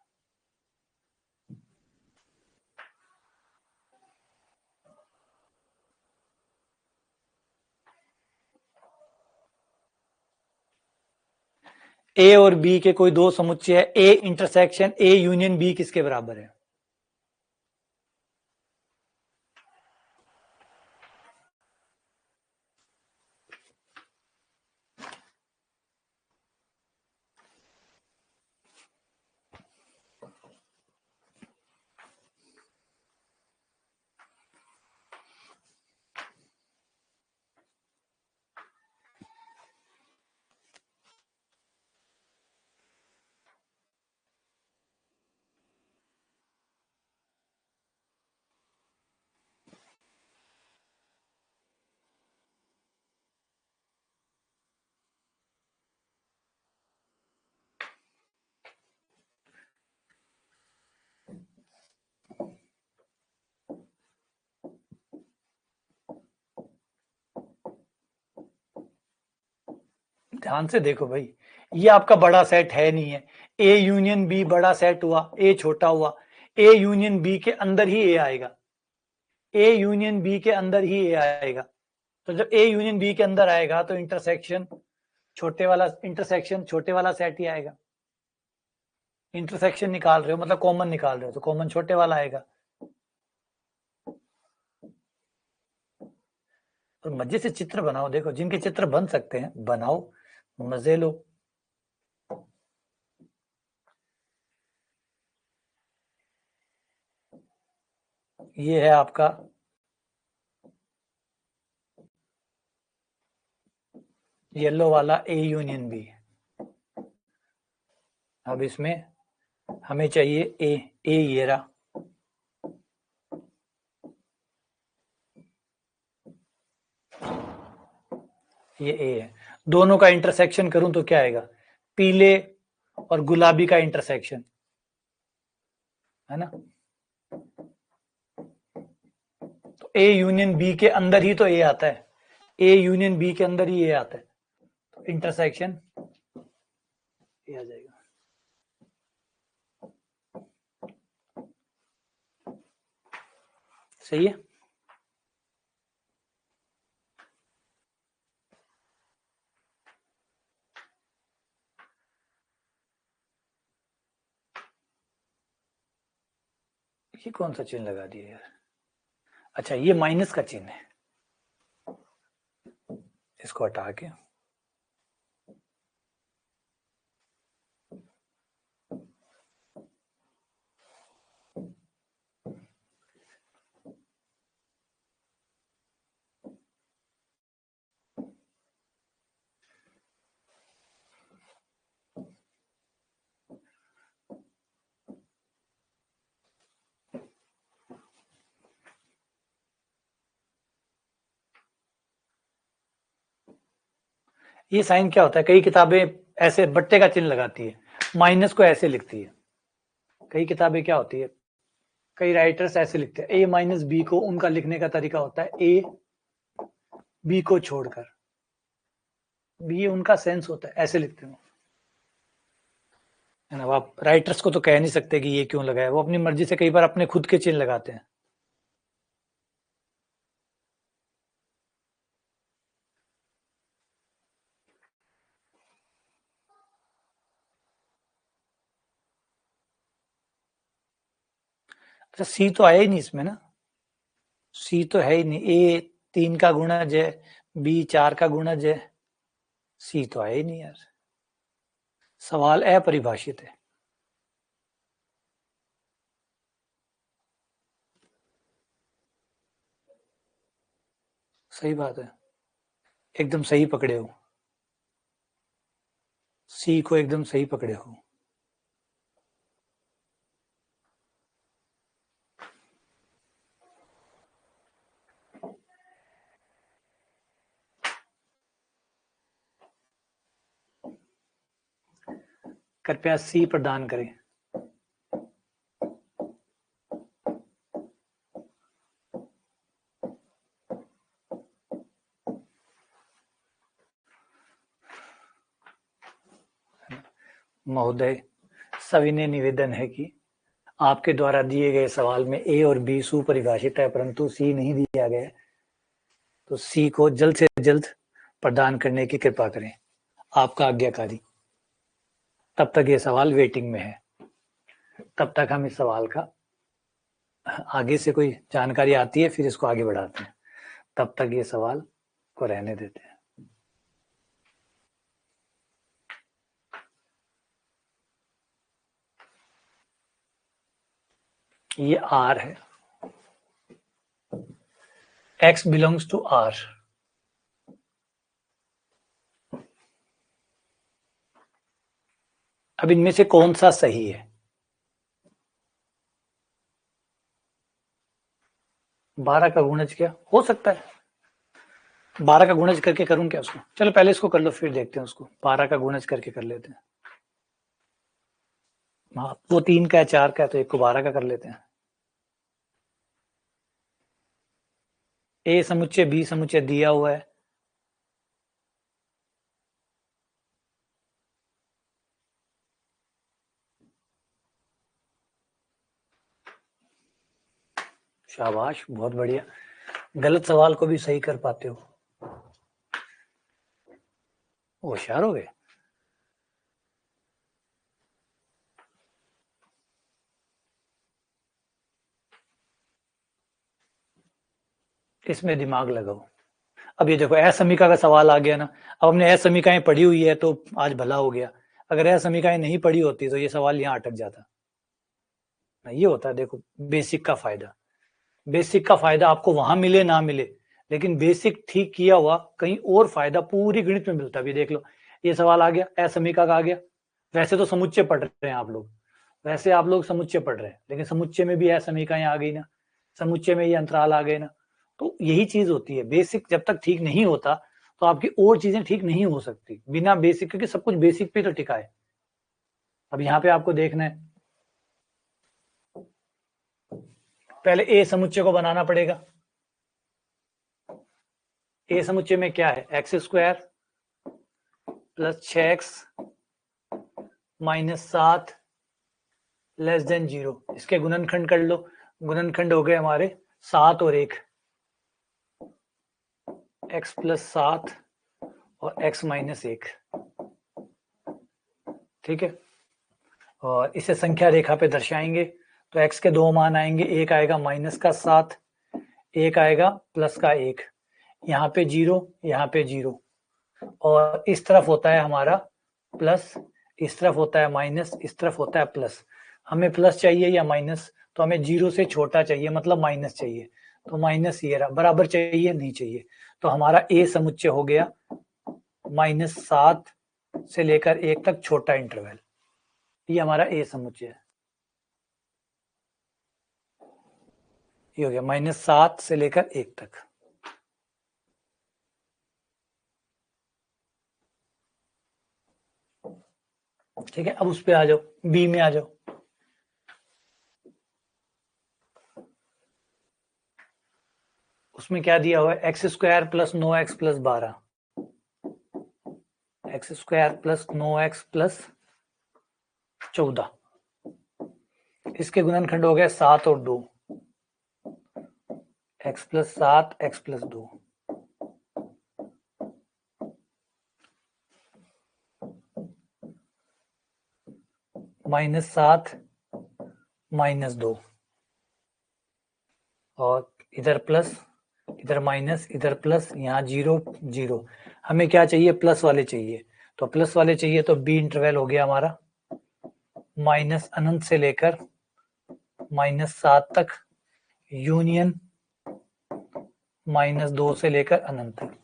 ए और बी के कोई दो समुच्चय है, A intersection A union B किसके बराबर है, ध्यान से देखो भाई, ये आपका बड़ा सेट है नहीं है, ए यूनियन बी बड़ा सेट हुआ, ए छोटा हुआ, ए यूनियन बी के अंदर ही ए आएगा, ए यूनियन बी के अंदर ही ए आएगा। तो जब ए यूनियन बी के अंदर आएगा तो इंटरसेक्शन छोटे वाला, इंटरसेक्शन छोटे वाला सेट ही आएगा। इंटरसेक्शन निकाल रहे हो मतलब कॉमन निकाल रहे हो, तो कॉमन छोटे वाला आएगा। और मजे से चित्र बनाओ, देखो जिनके चित्र बन सकते हैं बनाओ, मजे लो। ये है आपका येलो वाला ए यूनियन बी, अब इसमें हमें चाहिए ए ये रहा, ये ए है, दोनों का इंटरसेक्शन करूं तो क्या आएगा, पीले और गुलाबी का इंटरसेक्शन, है ना। तो ए यूनियन बी के अंदर ही तो ए आता है, ए यूनियन बी के अंदर ही ए आता है, तो इंटरसेक्शन ये आ जाएगा। सही है। ये कौन सा चिन्ह लगा दिया यार, अच्छा ये माइनस का चिन्ह है, इसको हटा के ये साइन क्या होता है, कई किताबें ऐसे बट्टे का चिन्ह लगाती है, माइनस को ऐसे लिखती है, कई किताबें क्या होती है, कई राइटर्स ऐसे लिखते हैं, ए माइनस बी को उनका लिखने का तरीका होता है ए बी को छोड़कर, बी उनका सेंस होता है, ऐसे लिखते हैं, है ना। आप राइटर्स को तो कह नहीं सकते कि ये क्यों लगाया, वो अपनी मर्जी से कई बार अपने खुद के चिन्ह लगाते हैं। अच्छा सी तो आया ही नहीं इसमें ना, सी तो है ही नहीं, ए 3 का गुणज है, बी 4 का गुणज है, सी तो आया ही नहीं यार, सवाल अपरिभाषित है। सही बात है, एकदम सही पकड़े हो, सी को एकदम सही पकड़े हो। कृपया सी प्रदान करें। महोदय, सविनय निवेदन है कि आपके द्वारा दिए गए सवाल में ए और बी सुपरिभाषित है परंतु सी नहीं दिया गया, तो सी को जल्द से जल्द प्रदान करने की कृपा करें, आपका आज्ञाकारी। तब तक ये सवाल वेटिंग में है, तब तक हम इस सवाल का आगे से कोई जानकारी आती है फिर इसको आगे बढ़ाते हैं, तब तक ये सवाल को रहने देते हैं। ये R है, X belongs to R, अब इनमें से कौन सा सही है, 12 का गुणज क्या हो सकता है, 12 का गुणज करके करूं क्या उसको, चलो पहले इसको कर लो फिर देखते हैं उसको, 12 का गुणज करके कर लेते हैं। हाँ वो 3 का है 4 का है तो एक को 12 का कर लेते हैं। ए समुच्चय बी समुच्चय दिया हुआ है, शाबाश बहुत बढ़िया, गलत सवाल को भी सही कर पाते हो, होशियार हो गए। इसमें दिमाग लगाओ। अब ये देखो असमीका का सवाल आ गया ना, अब हमने असमीकाएं पढ़ी हुई है तो आज भला हो गया, अगर असमीकाएं नहीं पढ़ी होती तो ये सवाल यहाँ अटक जाता। ये होता है देखो बेसिक का फायदा, बेसिक का फायदा आपको वहां मिले ना मिले, लेकिन बेसिक ठीक किया हुआ कहीं और फायदा पूरी गणित में मिलता है। अभी देख लो ये सवाल आ गया असमीका का आ गया, वैसे तो समुच्चय पढ़ रहे हैं आप लोग, वैसे आप लोग समुच्चय पढ़ रहे हैं, लेकिन समुच्चय में भी समीकरण आ गई ना, समुच्चय में ये अंतराल आ गए ना। तो यही चीज होती है, बेसिक जब तक ठीक नहीं होता तो आपकी और चीजें ठीक नहीं हो सकती बिना बेसिक, क्योंकि सब कुछ बेसिक पे तो टिका है। अब यहाँ पे आपको देखना है, पहले ए समुच्चय को बनाना पड़ेगा। ए समुच्चय में क्या है, x square plus 6x minus 7 less than 0। इसके गुणनखंड कर लो, गुणनखंड हो गए हमारे 7 और 1, x प्लस 7 और x माइनस 1, ठीक है। और इसे संख्या रेखा पे दर्शाएंगे तो x के दो मान आएंगे, एक आएगा माइनस का 7, एक आएगा प्लस का 1, यहाँ पे 0, यहाँ पे 0, और इस तरफ होता है हमारा प्लस, इस तरफ होता है माइनस, इस तरफ होता है प्लस। हमें प्लस चाहिए या माइनस, तो हमें 0 से छोटा चाहिए, मतलब माइनस चाहिए, तो माइनस ये रहा, बराबर चाहिए नहीं चाहिए। तो हमारा ए समुच्चय हो गया -7 से लेकर 1 तक छोटा इंटरवल, ये हमारा ए समुच्चय है। ये हो गया -7 से लेकर 1 तक। ठीक है, अब उस पे आ जाओ, बी में आ जाओ। उसमें क्या दिया हुआ है, x square plus 9x plus 12, x square plus 9x plus 14, इसके गुणनखंड हो गए 7 और 2, x प्लस 7 x प्लस 2, -7 -2, और इधर प्लस, इधर माइनस, इधर प्लस, यहाँ 0 0। हमें क्या चाहिए, प्लस वाले चाहिए, तो प्लस वाले चाहिए तो बी इंटरवल हो गया हमारा माइनस अनंत से लेकर -7 तक, यूनियन -2 से लेकर अनंत तक।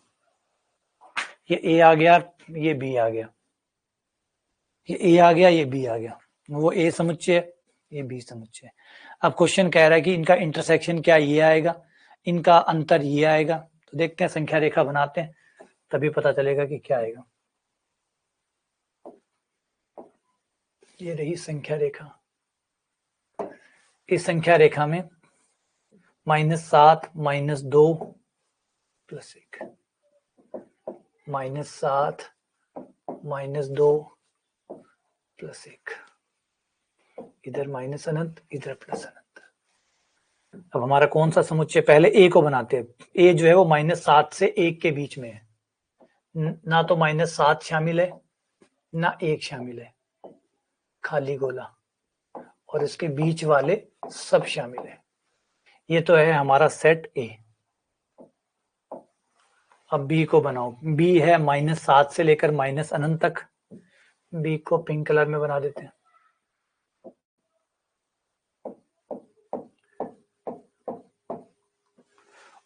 ये ए आ गया, ये बी आ गया, ये ए आ गया, ये बी आ गया, वो ए समुच्चय, ये बी समुच्चय। अब क्वेश्चन कह रहा है कि इनका इंटरसेक्शन क्या ये आएगा, इनका अंतर ये आएगा। तो देखते हैं, संख्या रेखा बनाते हैं, तभी पता चलेगा कि क्या आएगा। ये रही संख्या रेखा, इस संख्या रेखा में -7 -2 प्लस 1, -7 -2 प्लस 1, इधर माइनस अनंत, इधर प्लस अनंत। अब हमारा कौन सा समुच्चय, पहले ए को बनाते हैं। ए जो है वो -7 से 1 के बीच में है, ना तो -7 शामिल है ना 1 शामिल है, खाली गोला, और इसके बीच वाले सब शामिल है। ये तो है हमारा सेट ए। अब बी को बनाओ, बी है -7 से लेकर माइनस अनंत तक, बी को पिंक कलर में बना देते हैं।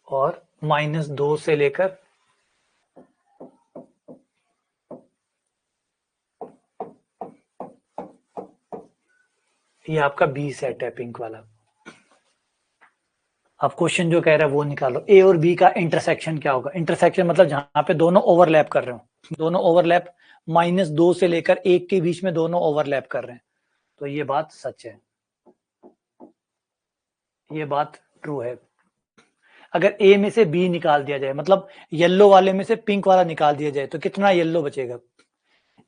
और -2 से लेकर ये आपका बी सेट है, पिंक वाला। अब क्वेश्चन जो कह रहा है वो निकालो, ए और बी का इंटरसेक्शन क्या होगा। इंटरसेक्शन मतलब जहां पे दोनों ओवरलैप कर रहे हो, दोनों ओवरलैप, -2 से लेकर 1 के बीच में दोनों ओवरलैप कर रहे हैं, तो ये बात सच है, ये बात ट्रू है। अगर ए में से बी निकाल दिया जाए, मतलब येलो वाले में से पिंक वाला निकाल दिया जाए, तो कितना येलो बचेगा।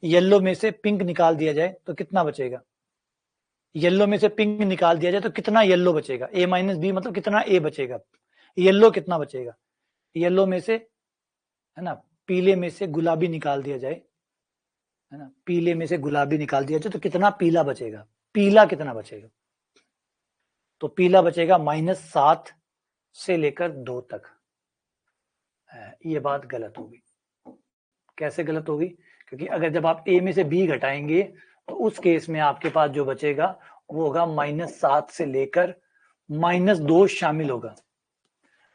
येलो में से पिंक निकाल दिया जाए तो कितना बचेगा, येलो में से पिंक निकाल दिया जाए तो कितना येलो बचेगा। ए माइनस बी मतलब कितना ए बचेगा, येलो कितना बचेगा। येलो में से, है ना, पीले में से गुलाबी निकाल दिया जाए, है ना, पीले में से गुलाबी निकाल दिया जाए तो कितना पीला बचेगा, पीला कितना बचेगा। तो पीला बचेगा -7 से लेकर 2 तक। ये बात गलत होगी। कैसे गलत होगी, क्योंकि अगर जब आप ए में से बी घटाएंगे तो उस केस में आपके पास जो बचेगा वो होगा -7 से लेकर -2 शामिल होगा,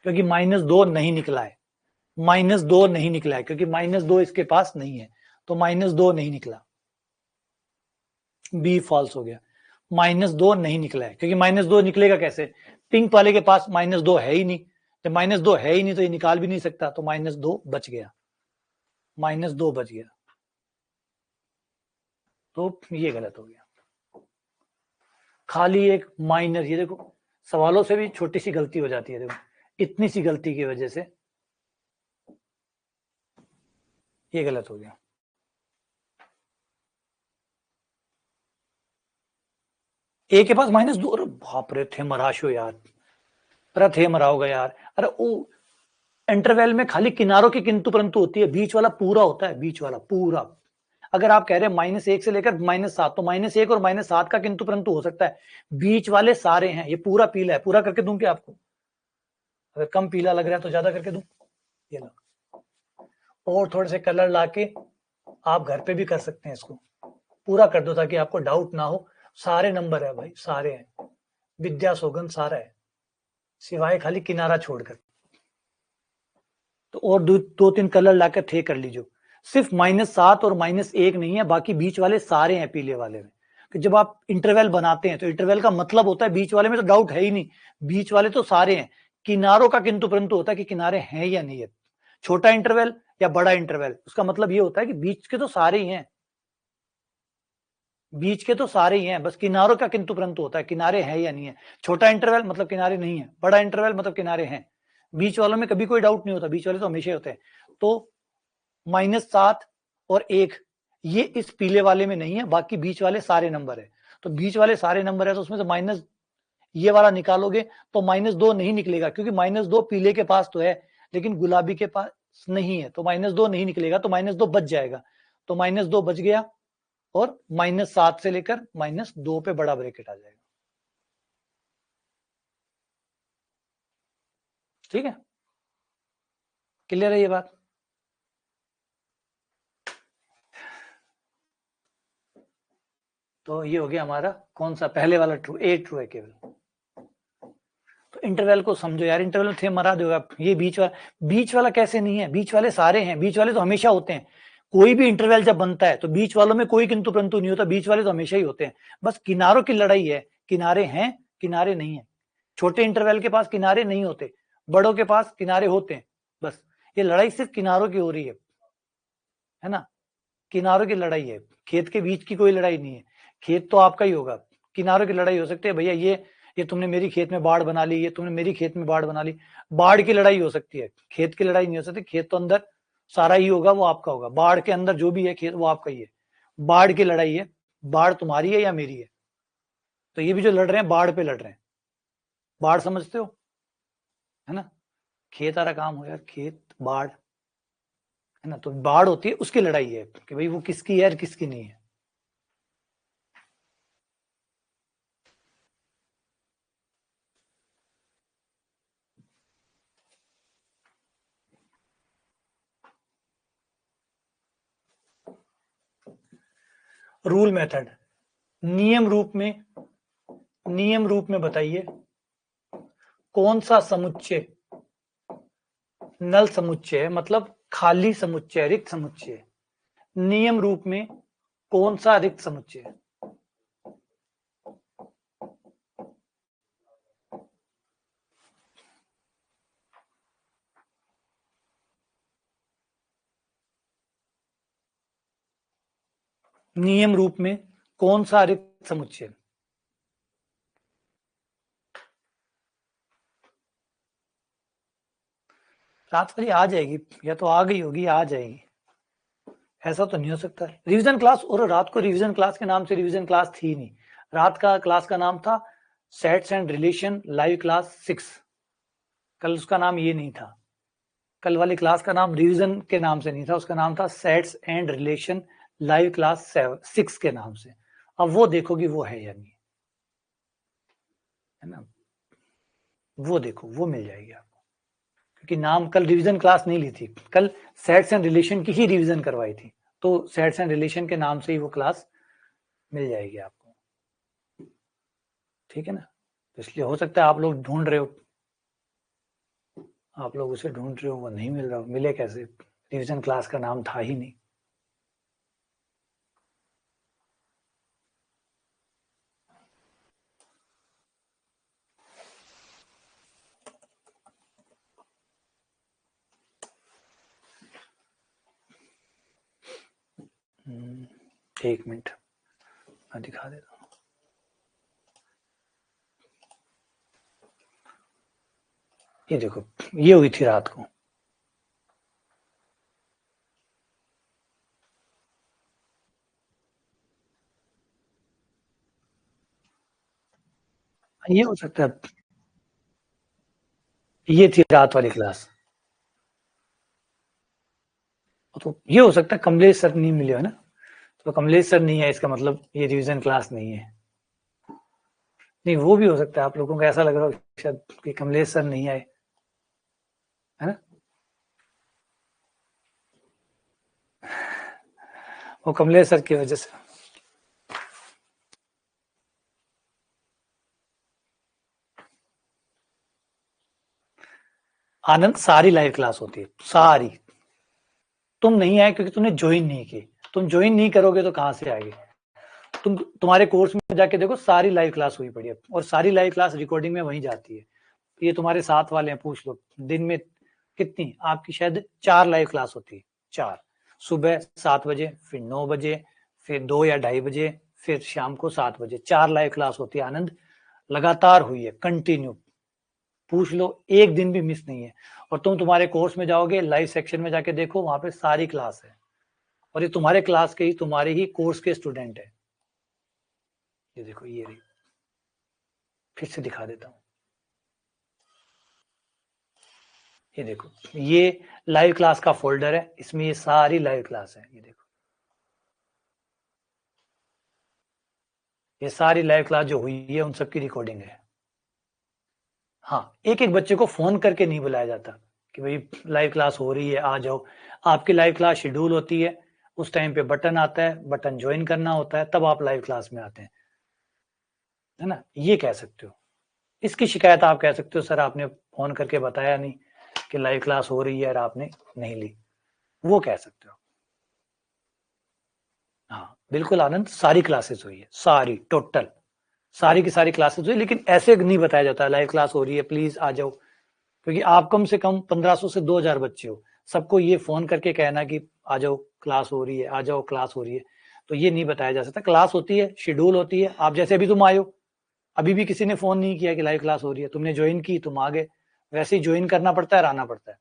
क्योंकि -2 नहीं निकला है, -2 नहीं निकला है, क्योंकि -2 इसके पास नहीं है, तो -2 नहीं निकला। बी फॉल्स हो गया, -2 नहीं निकला है, क्योंकि -2 निकलेगा कैसे, पिंक वाले के पास -2 है ही नहीं, जब -2 है ही नहीं तो ये निकाल भी नहीं सकता, तो -2 बच गया, -2 बच गया, तो ये गलत हो गया। खाली एक माइनर, ये देखो सवालों से भी छोटी सी गलती हो जाती है, देखो इतनी सी गलती की वजह से ये गलत हो गया। ए के पास -2, अरे बाप रे, थे मराशो यार, अरे थे मरा होगा यार, अरे वो इंटरवल में खाली किनारों की किंतु परंतु होती है, बीच वाला पूरा होता है, बीच वाला पूरा। अगर आप कह रहे हैं -1 से लेकर -7, तो -1 और -7 का किंतु परंतु हो सकता है, बीच वाले सारे हैं, ये पूरा पीला है, पूरा करके दूं क्या आपको, अगर कम पीला लग रहा है तो ज्यादा करके दूं, ये लो, और थोड़े से कलर लाके आप घर पे भी कर सकते हैं, इसको पूरा कर दो ताकि आपको डाउट ना हो, सारे नंबर है भाई, सारे हैं, विद्या सौगंध सारा है, सिवाय खाली किनारा छोड़कर, तो और दो तीन कलर लाकर थे कर लीजिए, सिर्फ -7 और -1 नहीं है, बाकी बीच वाले सारे हैं पीले वाले में। कि जब आप इंटरवल बनाते हैं तो इंटरवल का मतलब होता है बीच वाले में तो डाउट है ही नहीं, बीच वाले तो सारे हैं, किनारों का किंतु परंतु होता है कि किनारे हैं या नहीं है, छोटा इंटरवल या बड़ा इंटरवल, उसका मतलब ये होता है कि बीच के तो सारे ही हैं, बीच के तो सारे ही हैं, बस किनारों का किंतु परंतु होता है, किनारे हैं या नहीं है, छोटा इंटरवल मतलब किनारे नहीं है, बड़ा इंटरवल मतलब किनारे हैं, बीच वालों में कभी कोई डाउट नहीं होता, बीच वाले तो हमेशा होते हैं। तो -7 और 1 ये इस पीले वाले में नहीं है, बाकी बीच वाले सारे नंबर है, तो बीच वाले सारे नंबर है तो उसमें से माइनस ये वाला निकालोगे तो -2 नहीं निकलेगा, क्योंकि -2 पीले के पास तो है लेकिन गुलाबी के पास नहीं है, तो -2 नहीं निकलेगा, तो -2 बच जाएगा, तो -2 बच गया, और -7 से लेकर -2 पे बड़ा ब्रैकेट आ जाएगा, ठीक है, क्लियर है ये बात। तो ये हो गया हमारा कौन सा, पहले वाला ट्रू, ए ट्रू है केवल। तो इंटरवल को समझो यार, इंटरवल में थे मरा दोगे आप, ये बीच वाला कैसे नहीं है, बीच वाले सारे हैं, बीच वाले तो हमेशा होते हैं, कोई भी इंटरवल जब बनता है तो बीच वालों में कोई किंतु परंतु नहीं होता, बीच वाले तो हमेशा ही होते हैं, बस किनारों की लड़ाई है, किनारे हैं किनारे नहीं है, छोटे इंटरवल के पास किनारे नहीं होते, बड़ों के पास किनारे होते हैं, बस ये लड़ाई सिर्फ किनारों की हो रही है ना, किनारों की लड़ाई है, खेत के बीच की कोई लड़ाई नहीं है, खेत तो आपका ही होगा, किनारों की लड़ाई हो सकती है, भैया ये तुमने मेरी खेत में बाढ़ बना ली, ये तुमने मेरी खेत में बाढ़ बना ली, बाढ़ की लड़ाई हो सकती है, खेत की लड़ाई नहीं हो सकती, खेत तो अंदर सारा ही होगा, वो आपका होगा, बाढ़ के अंदर जो भी है खेत वो आपका ही है, बाढ़ की लड़ाई है, बाढ़ तुम्हारी है या मेरी है, तो ये भी जो लड़ रहे हैं बाढ़ पे लड़ रहे हैं, बाढ़ समझते हो, है ना, खेत आ रहा काम हो यार, खेत बाढ़, है ना, तो बाढ़ होती है उसकी लड़ाई है कि भाई वो किसकी है और किसकी नहीं है। रूल मेथड, नियम रूप में बताइए कौन सा समुच्चय नल समुच्चय है, मतलब खाली समुच्चय, रिक्त समुच्चय, नियम रूप में कौन सा रिक्त समुच्चय है, नियम रूप में कौन सा रिक्त समुच्चय, रात वाली आ जाएगी या तो आ गई होगी या आ जाएगी, ऐसा तो नहीं हो सकता, रिवीजन क्लास, और रात को रिवीजन क्लास के नाम से रिवीजन क्लास थी नहीं, रात का क्लास का नाम था sets and relation live class 6, कल उसका नाम ये नहीं था, कल वाली क्लास का नाम रिवीजन के नाम से नहीं था, उसका नाम था sets and relation live class 6 के नाम से, अब वो देखोगी वो है या नहीं, है ना, वो देखो वो मिल जाएगी आपको, क्योंकि नाम कल रिवीजन क्लास नहीं ली थी, कल सेट्स एंड रिलेशन की ही रिवीजन करवाई थी, तो सेट्स एंड रिलेशन के नाम से ही वो क्लास मिल जाएगी आपको, ठीक है ना, तो इसलिए हो सकता है आप लोग ढूंढ रहे हो, आप लोग उसे ढूंढ रहे हो, वो नहीं मिल रहा, मिले कैसे, रिवीजन क्लास का नाम था ही नहीं। एक मिनट मैं दिखा देता हूँ। ये देखो, ये हुई थी रात को। ये हो सकता है, ये थी रात वाली क्लास। तो ये हो सकता है कमलेश सर नहीं मिले हो ना, तो कमलेश सर नहीं है इसका मतलब ये रिवीजन क्लास नहीं है। नहीं, वो भी हो सकता है, आप लोगों को ऐसा लग रहा हो शायद कि कमलेश सर नहीं आए, है ना। वो कमलेश सर की वजह से। आनंद, सारी लाइव क्लास होती है, सारी। तुम नहीं आए क्योंकि तुमने ज्वाइन नहीं की। तुम ज्वाइन नहीं करोगे तो कहां से आएगी। तुम्हारे कोर्स में जाके देखो, सारी लाइव क्लास हुई पड़ी है, और सारी लाइव क्लास रिकॉर्डिंग में वहीं जाती है। ये तुम्हारे साथ वाले हैं, पूछ लो दिन में कितनी आपकी, शायद 4 लाइव क्लास होती है। 4, सुबह 7 बजे, फिर 9 बजे, फिर 2 या 2:30 बजे, फिर शाम को 7 बजे। 4 लाइव क्लास होती है आनंद, लगातार हुई है, कंटिन्यू। पूछ लो, एक दिन भी मिस नहीं है। और तुम तुम्हारे कोर्स में जाओगे, लाइव सेक्शन में जाके देखो, वहां पे सारी क्लास है, और ये तुम्हारे क्लास के ही, तुम्हारे ही कोर्स के स्टूडेंट है। ये देखो, ये रही, फिर से दिखा देता हूँ। ये देखो, ये लाइव क्लास का फोल्डर है, इसमें ये सारी लाइव क्लास है। ये देखो, ये सारी लाइव क्लास जो हुई है उन सबकी रिकॉर्डिंग है। हाँ, एक एक बच्चे को फोन करके नहीं बुलाया जाता कि भाई लाइव क्लास हो रही है, आ जाओ। आपकी लाइव क्लास शेड्यूल होती है, उस टाइम पे बटन आता है, बटन ज्वाइन करना होता है, तब आप लाइव क्लास में आते हैं, है ना। ये कह सकते हो, इसकी शिकायत आप कह सकते हो, सर आपने फोन करके बताया नहीं कि लाइव क्लास हो रही है और आपने नहीं ली, वो कह सकते हो। हाँ बिल्कुल आनंद, सारी क्लासेस हुई है, सारी टोटल, सारी की सारी क्लासेस हुई, लेकिन ऐसे नहीं बताया जाता लाइव क्लास हो रही है प्लीज आ जाओ, क्योंकि आप कम से कम 1500 से 2000 बच्चे हो, सबको ये फोन करके कहना कि आ जाओ क्लास हो रही है, आ जाओ क्लास हो रही है, तो ये नहीं बताया जा सकता। क्लास होती है, शेड्यूल होती है, आप जैसे अभी तुम आए हो, अभी भी किसी ने फोन नहीं किया कि लाइव क्लास हो रही है, तुमने ज्वाइन की, तुम आ गए, वैसे ही ज्वाइन करना पड़ता है, आना पड़ता है।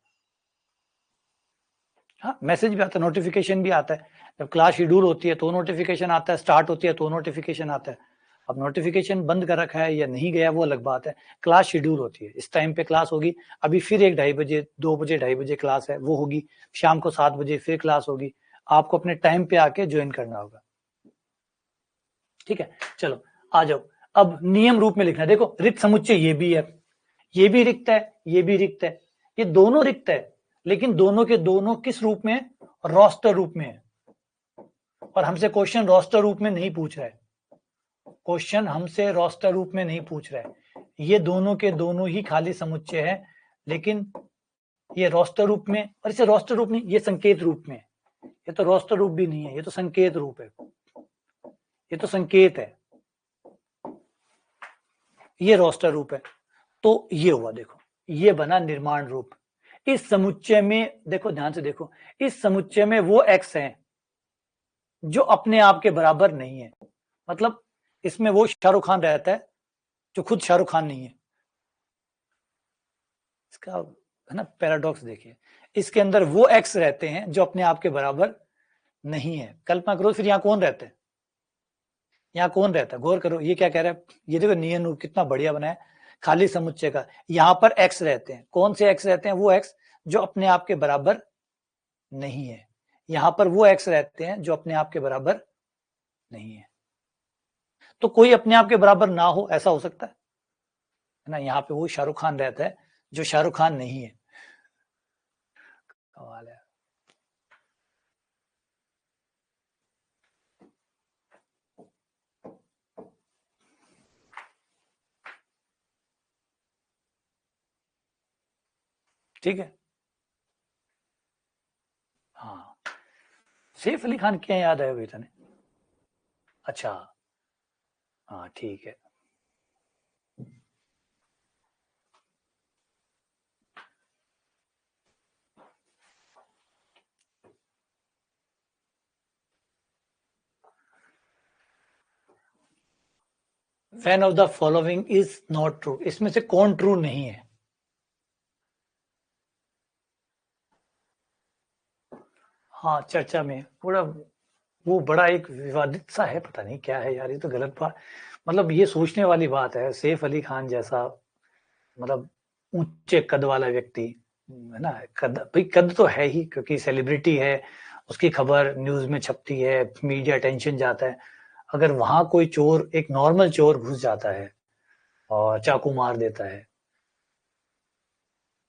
हाँ, मैसेज भी आता है, नोटिफिकेशन भी आता है, जब क्लास शेड्यूल होती है तो नोटिफिकेशन आता है, स्टार्ट होती है तो नोटिफिकेशन आता है। अब नोटिफिकेशन बंद कर रखा है या नहीं गया वो अलग बात है, क्लास शेड्यूल होती है, इस टाइम पे क्लास होगी, अभी फिर 1-2:30 बजे, 2 बजे, 2:30 बजे क्लास है, वो होगी, शाम को 7 बजे फिर क्लास होगी, आपको अपने टाइम पे आके ज्वाइन करना होगा। ठीक है, चलो आ जाओ। अब नियम रूप में लिखना है, देखो रिक्त समुच्चय ये भी है, ये भी रिक्त है, ये भी रिक्त है, ये दोनों रिक्त है, लेकिन दोनों के दोनों किस रूप में, रोस्टर रूप में है। और हमसे क्वेश्चन रोस्टर रूप में नहीं पूछ रहा है, क्वेश्चन हमसे रोस्टर रूप में नहीं पूछ रहा है, ये दोनों के दोनों ही खाली समुच्चय है, लेकिन ये रोस्टर रूप में, और इसे रोस्टर रूप नहीं, ये संकेत रूप में, ये तो रोस्टर रूप भी नहीं है, ये तो संकेत रूप है, ये तो संकेत है, ये रोस्टर रूप है। तो ये हुआ, देखो ये बना निर्माण रूप। इस समुच्चय में देखो, ध्यान से देखो, इस समुच्चय में वो एक्स है जो अपने आप के बराबर नहीं है, मतलब इसमें वो शाहरुख खान रहता है जो खुद शाहरुख खान नहीं है। इसका है ना पैराडॉक्स, देखिए इसके अंदर वो एक्स रहते हैं जो अपने आप के बराबर नहीं है। कल्पना करो फिर यहाँ कौन रहता है, यहाँ कौन रहता है, गौर करो, ये क्या कह रहा है, ये देखो नियन रूप कितना बढ़िया बना है, खाली समुच्चय का, यहाँ पर एक्स रहते हैं, कौन से एक्स रहते हैं, वो एक्स जो अपने आप के बराबर नहीं है, यहाँ पर वो एक्स रहते हैं जो अपने आप के बराबर नहीं है। तो कोई अपने आप के बराबर ना हो, ऐसा हो सकता है ना, यहाँ पे वो शाहरुख खान रहता है जो शाहरुख खान नहीं है। कमाल है। ठीक है, हाँ, सैफ अली खान क्या याद आया भाई तने, अच्छा, हाँ ठीक है। Fan of the following is not true. इसमें से कौन ट्रू नहीं है? हाँ, चर्चा में पूरा वो बड़ा एक विवादित सा है, पता नहीं क्या है यार, ये तो गलत बात, मतलब ये सोचने वाली बात है। सैफ अली खान जैसा मतलब ऊंचे कद वाला व्यक्ति है ना, कद भाई कद तो है ही, क्योंकि सेलिब्रिटी है, उसकी खबर न्यूज में छपती है, मीडिया अटेंशन जाता है। अगर वहां कोई चोर, एक नॉर्मल चोर घुस जाता है और चाकू मार देता है,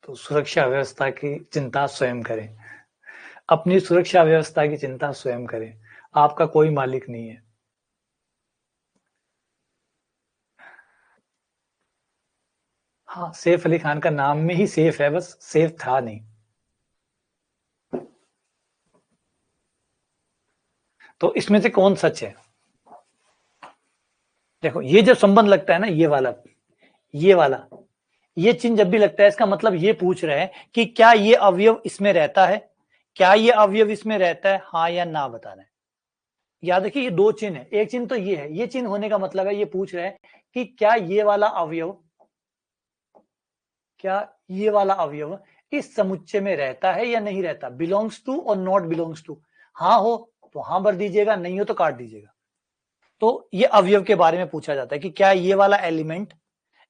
तो सुरक्षा व्यवस्था की चिंता स्वयं करें। अपनी सुरक्षा व्यवस्था की चिंता स्वयं करें, आपका कोई मालिक नहीं है। हाँ, सैफ अली खान का नाम में ही सेफ है, बस सेफ था नहीं। तो इसमें से कौन सच है? देखो, ये जब संबंध लगता है ना, ये वाला ये चिन्ह जब भी लगता है, इसका मतलब ये पूछ रहे हैं कि क्या ये अवयव इसमें रहता है, क्या ये अवयव इसमें रहता है, हाँ या ना बताना है। याद रखिए, ये दो चिन्ह है, एक चिन्ह तो ये है, ये चिन्ह होने का मतलब है ये पूछ रहे हैं कि क्या ये वाला अवयव, क्या ये वाला अवयव इस समुच्चय में रहता है या नहीं रहता, बिलोंग्स टू और नॉट बिलोंग्स टू। हाँ हो तो हाँ भर दीजिएगा, नहीं हो तो काट दीजिएगा। तो ये अवयव के बारे में पूछा जाता है कि क्या ये वाला एलिमेंट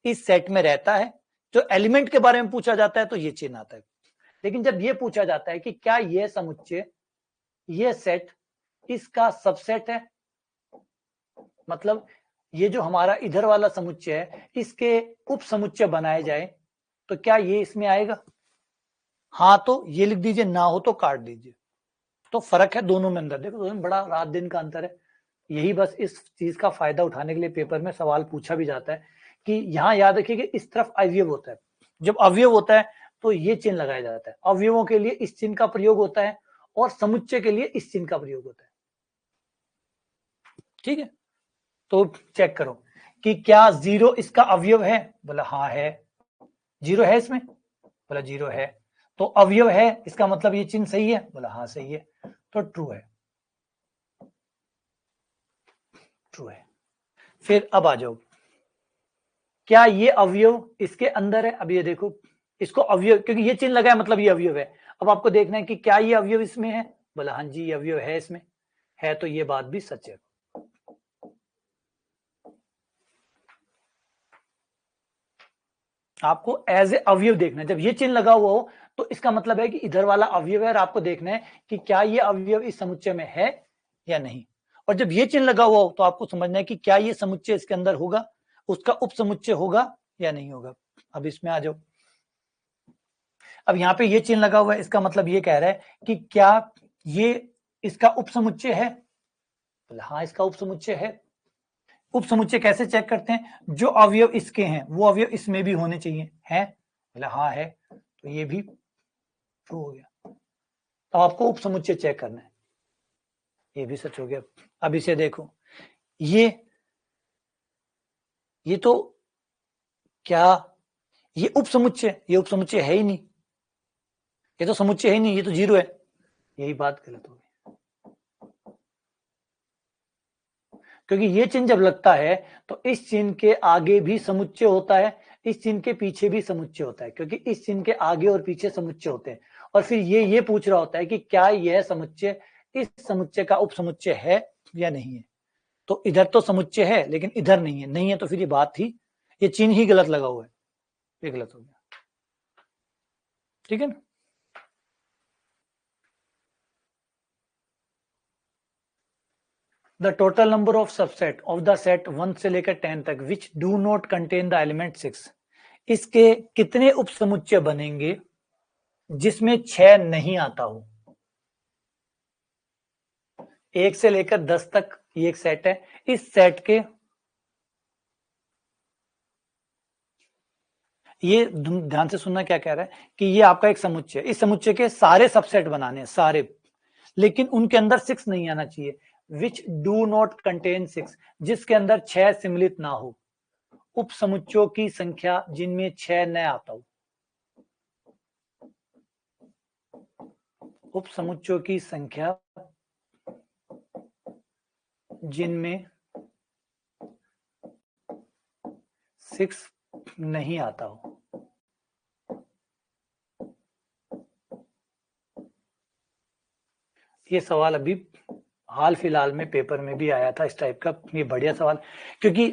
इस सेट में रहता है। जो एलिमेंट के बारे में पूछा जाता है तो ये चिन्ह आता है। लेकिन जब ये पूछा जाता है कि क्या ये समुच्चय, ये सेट इसका सबसेट है, मतलब ये जो हमारा इधर वाला समुच्चय है, इसके उप समुच्चय बनाए जाए तो क्या ये इसमें आएगा। हाँ तो ये लिख दीजिए, ना हो तो काट दीजिए। तो फर्क है दोनों में, अंदर देखो, दोनों में बड़ा रात दिन का अंतर है। यही बस इस चीज का फायदा उठाने के लिए पेपर में सवाल पूछा भी जाता है कि यहाँ याद रखिए कि इस तरफ अवयव होता है, जब अवयव होता है तो ये चिन्ह लगाया जाता है, अवयवों के लिए इस चिन्ह का प्रयोग होता है और समुच्चय के लिए इस चिन्ह का प्रयोग होता है। ठीक है, तो चेक करो कि क्या जीरो इसका अवयव है, बोला हाँ है। जीरो है इसमें, बोला जीरो है। तो अवयव है, इसका मतलब ये चिन्ह सही है, बोला हाँ सही है, तो ट्रू है, ट्रू है। फिर अब आ जाओ, क्या ये अवयव इसके अंदर है। अब ये देखो, इसको अवयव, क्योंकि ये चिन्ह लगा है मतलब ये अवयव है। अब आपको देखना है कि क्या ये अवयव इसमें है, बोला हाँ जी ये अवयव है इसमें, है तो ये बात भी सच है। आपको एज ए अवयव देखना है, जब ये चिन्ह लगा हुआ हो तो इसका मतलब है कि इधर वाला अवयव है, और आपको देखना है कि क्या ये अवयव इस समुच्चय में है या नहीं। और जब ये चिन्ह लगा हुआ हो तो आपको समझना है कि क्या ये समुच्चय इसके अंदर होगा, उसका उप समुच्चय होगा या नहीं होगा। अब इसमें आ जाओ, अब यहाँ पे ये चिन्ह लगा हुआ है, इसका मतलब ये कह रहा है कि क्या ये इसका उप समुच्चय है। हाँ इसका उप समुच्चय है। उप समुच्चय कैसे चेक करते हैं, जो अवयव इसके हैं वो अवयव इसमें भी होने चाहिए, है बोला हाँ है, तो ये भी ट्रू हो गया। तो आपको उप समुच्चय चेक करना है, ये भी सच हो गया। अब इसे देखो, ये तो क्या, ये उप समुच्चय, ये उप समुच्चय है ही नहीं, ये तो समुच्चय है ही नहीं, ये तो जीरो है, यही बात गलत हो गई। क्योंकि ये चिन्ह जब लगता है तो इस चिन्ह के आगे भी समुच्चय होता है, इस चिन्ह के पीछे भी समुच्चय होता है, क्योंकि इस चिन्ह के आगे और पीछे समुच्चय होते हैं। और फिर ये पूछ रहा होता है कि क्या यह समुच्चय इस समुच्चय का उप समुच्चय है या नहीं है। तो इधर तो समुच्चय है लेकिन इधर नहीं है, नहीं है तो फिर ये बात ही, ये चिन्ह ही गलत लगा हुआ है, ये गलत हो गया। ठीक है ना। The total number of subset of the set 1 से लेकर 10 तक which do not contain the element 6, इसके कितने उप समुच्चय बनेंगे जिसमें 6 नहीं आता हो। 1 से लेकर 10 तक ये एक सेट है, इस सेट के, ये ध्यान से सुनना क्या कह रहा है कि ये आपका एक समुच्चय, इस समुच्चय के सारे सबसेट बनाने हैं सारे, लेकिन उनके अंदर 6 नहीं आना चाहिए। विच डू नॉट कंटेन 6, जिसके अंदर 6 सम्मिलित ना हो। उप समुच्चयों की संख्या जिनमें 6 न आता हो, उप समुच्चयों की संख्या जिनमें 6 नहीं आता हो। ये सवाल अभी हाल फिलहाल में पेपर में भी आया था इस टाइप का। ये बढ़िया सवाल, क्योंकि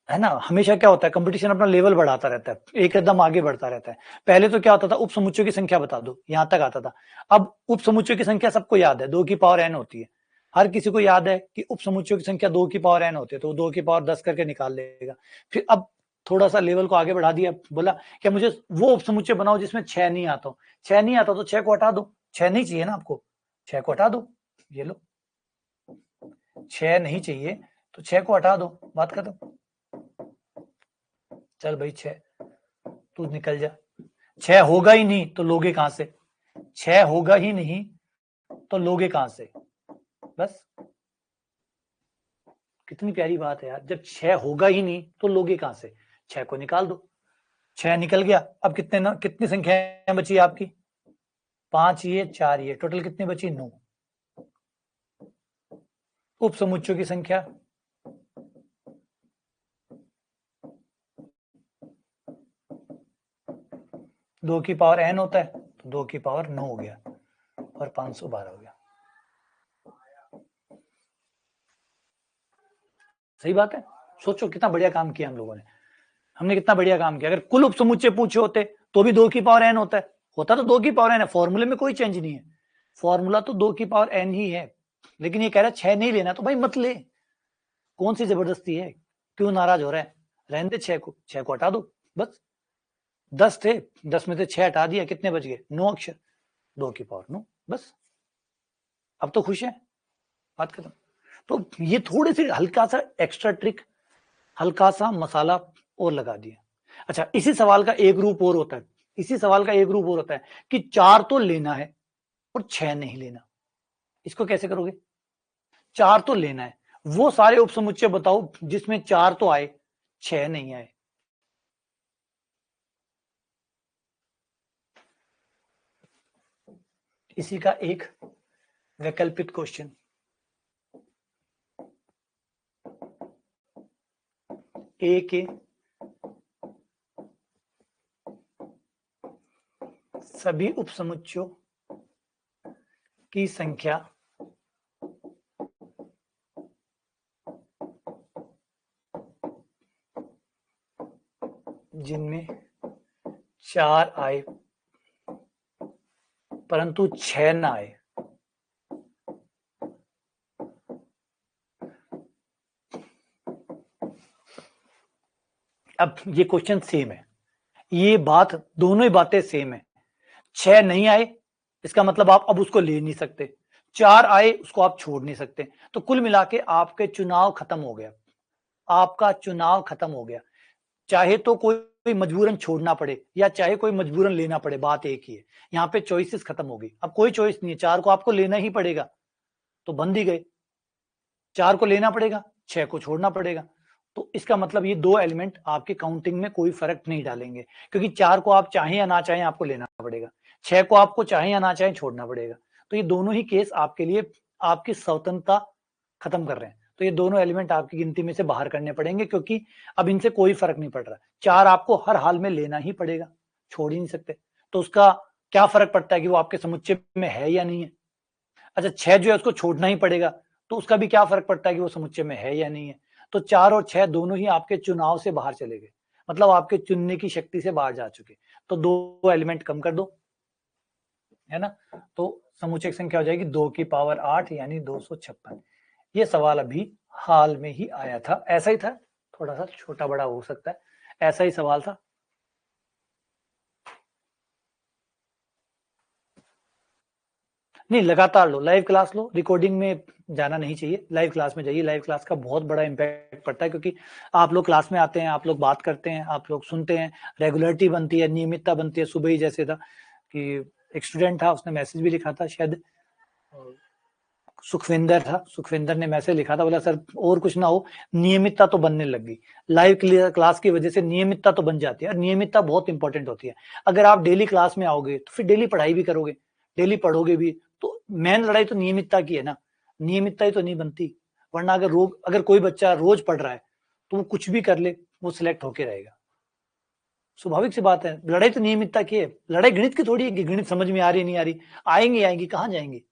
है ना, हमेशा क्या होता है, कंपटीशन अपना लेवल बढ़ाता रहता है, एक कदम आगे बढ़ता रहता है। पहले तो क्या होता था, उप समुच्चयों की संख्या बता दो, यहां तक आता था। अब उप समुच्चयों की संख्या सबको याद है, 2 की पावर n होती है। हर किसी को याद है कि उप समुच्चयों की संख्या 2 की पावर n होती है, तो 2 की पावर 10 करके निकाल लेगा। फिर अब थोड़ा सा लेवल को आगे बढ़ा दिया, बोला कि मुझे वो उप समुच्चय बनाओ जिसमें 6 नहीं आता। 6 नहीं आता तो 6 को हटा दो, 6 नहीं चाहिए ना आपको, 6 को हटा दो। ये लो, 6 नहीं चाहिए तो 6 को हटा दो, बात खत्म। चल भाई 6 तू निकल जा। 6 होगा ही नहीं तो लोगे कहां से, 6 होगा ही नहीं तो लोगे कहां से, बस। कितनी प्यारी बात है यार, जब 6 होगा ही नहीं तो लोगे कहां से, 6 को निकाल दो। 6 निकल गया। अब कितनी संख्या बची आपकी, 5 ये 4 ये, टोटल कितनी बची, 9। उप समुच्चयों की संख्या 2 की पावर n होता है, तो 2 की पावर 9 हो गया और 512 हो गया। सही बात है। सोचो कितना बढ़िया काम किया हम लोगों ने, हमने कितना बढ़िया काम किया। अगर कुल उप समुच्चय पूछे होते तो भी 2 की पावर n होता है, होता तो 2 की पावर n है, फॉर्मूले में कोई चेंज नहीं है, फॉर्मूला तो 2 की पावर n ही है। लेकिन ये कह रहा है 6 नहीं लेना, तो भाई मत ले, कौन सी जबरदस्ती है, क्यों नाराज हो रहा है, रहने दे 6 को हटा दो, बस। 10 थे, 10 में से 6 हटा दिया, कितने बच गए, 9 अक्षर, 2 की पावर 9, बस। अब तो खुश है, बात खत्म। तो ये थोड़े से हल्का सा एक्स्ट्रा ट्रिक, हल्का सा मसाला और लगा दिया। अच्छा, इसी सवाल का एक रूप और होता है, इसी सवाल का एक रूप और होता है कि 4 तो लेना है और 6 नहीं लेना। इसको कैसे करोगे, 4 तो लेना है, वो सारे उपसमुच्चय बताओ जिसमें 4 तो आए 6 नहीं आए। इसी का एक वैकल्पिक क्वेश्चन, ए के सभी उपसमुच्चयों की संख्या जिनमें 4 आए परंतु 6 ना आए। अब ये क्वेश्चन सेम है, ये बात, दोनों ही बातें सेम है। 6 नहीं आए इसका मतलब आप अब उसको ले नहीं सकते, 4 आए उसको आप छोड़ नहीं सकते। तो कुल मिला के आपके चुनाव खत्म हो गया, आपका चुनाव खत्म हो गया। चाहे तो कोई मजबूरन छोड़ना पड़े या चाहे कोई मजबूरन लेना पड़े, बात एक ही है। यहाँ पे चॉइसेस खत्म हो गई, अब कोई चॉइस नहीं है, 4 को आपको लेना ही पड़ेगा, तो बंद ही गए। 4 को लेना पड़ेगा, 6 को छोड़ना पड़ेगा। तो इसका मतलब ये दो एलिमेंट आपके काउंटिंग में कोई फर्क नहीं डालेंगे, क्योंकि 4 को आप चाहें या ना चाहें आपको लेना पड़ेगा, 6 को आपको चाहें या ना चाहें छोड़ना पड़ेगा। तो ये दोनों ही केस आपके लिए आपकी स्वतंत्रता खत्म कर रहे हैं। तो ये दोनों एलिमेंट आपकी गिनती में से बाहर करने पड़ेंगे, क्योंकि अब इनसे कोई फर्क नहीं पड़ रहा। 4 आपको हर हाल में लेना ही पड़ेगा, छोड़ ही नहीं सकते। तो उसका क्या फर्क पड़ता है कि वो आपके समुच्चय में है या नहीं है। अच्छा, 6 जो है उसको छोड़ना ही पड़ेगा, तो उसका भी क्या फर्क पड़ता है कि वो समुच्चय में है या नहीं है। तो 4 और 6 दोनों ही आपके चुनाव से बाहर चले गए, मतलब आपके चुनने की शक्ति से बाहर जा चुके। तो 2 एलिमेंट कम कर दो, है ना। तो समुच्चय संख्या हो जाएगी 2 की पावर 8 यानी 256। ये सवाल अभी हाल में ही आया था, ऐसा ही था, थोड़ा सा छोटा बड़ा हो सकता है, ऐसा ही सवाल था। नहीं, लगातार लो, लाइव क्लास लो, रिकॉर्डिंग में जाना नहीं चाहिए, लाइव क्लास में जाइए। लाइव क्लास का बहुत बड़ा इंपैक्ट पड़ता है, क्योंकि आप लोग क्लास में आते हैं, आप लोग बात करते हैं, आप लोग सुनते हैं, रेगुलरिटी बनती है, नियमितता बनती है। सुबह ही जैसे था कि एक स्टूडेंट था, उसने मैसेज भी लिखा था, शायद सुखविंदर था, सुखविंदर ने मैसेज लिखा था, बोला सर और कुछ ना हो, नियमितता तो बनने लग गई। लाइव क्लास की वजह से नियमितता तो बन जाती है, और नियमितता बहुत इंपॉर्टेंट होती है। अगर आप डेली क्लास में आओगे तो फिर डेली पढ़ाई भी करोगे, डेली पढ़ोगे भी, तो मेन लड़ाई तो नियमितता की है ना, नियमितता ही तो नहीं बनती। वरना अगर कोई बच्चा रोज पढ़ रहा है तो वो कुछ भी कर ले, वो सिलेक्ट होके रहेगा। स्वाभाविक सी बात है, लड़ाई तो नियमितता की है, लड़ाई गणित की थोड़ी है कि गणित समझ में आ रही नहीं आ रही, आएंगी कहाँ जाएंगी।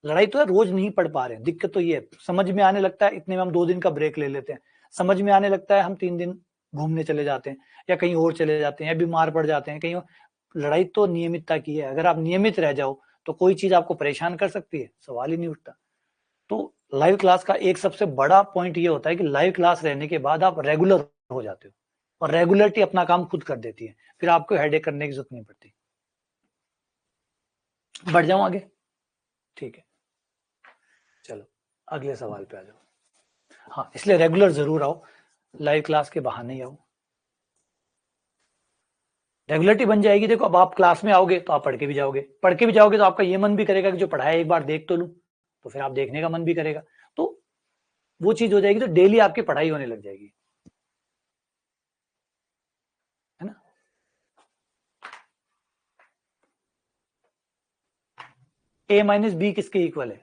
लड़ाई तो है रोज नहीं पढ़ पा रहे हैं, दिक्कत तो ये है। समझ में आने लगता है इतने में हम 2 दिन का ब्रेक ले लेते हैं, समझ में आने लगता है हम 3 दिन घूमने चले जाते हैं या कहीं और चले जाते हैं या बीमार पड़ जाते हैं कहीं। लड़ाई तो नियमितता की है, अगर आप नियमित रह जाओ तो कोई चीज आपको परेशान कर सकती है, सवाल ही नहीं उठता। तो लाइव क्लास का एक सबसे बड़ा पॉइंट ये होता है कि लाइव क्लास रहने के बाद आप रेगुलर हो जाते हो और रेगुलरिटी अपना काम खुद कर देती है, फिर आपको हेडेक करने की जरूरत नहीं पड़ती। बढ़ जाऊं आगे? ठीक है, चलो अगले सवाल पे आ जाओ। हाँ, इसलिए रेगुलर जरूर आओ, लाइव क्लास के बहाने ही आओ। रेगुलरिटी बन जाएगी। देखो अब आप क्लास में आओगे तो आप पढ़ के भी जाओगे, पढ़ के भी जाओगे तो आपका ये मन भी करेगा कि जो पढ़ाया एक बार देख तो लूं, तो फिर आप देखने का मन भी करेगा, तो वो चीज हो जाएगी, तो डेली आपकी पढ़ाई होने लग जाएगी, है ना। a माइनस बी किसके इक्वल है?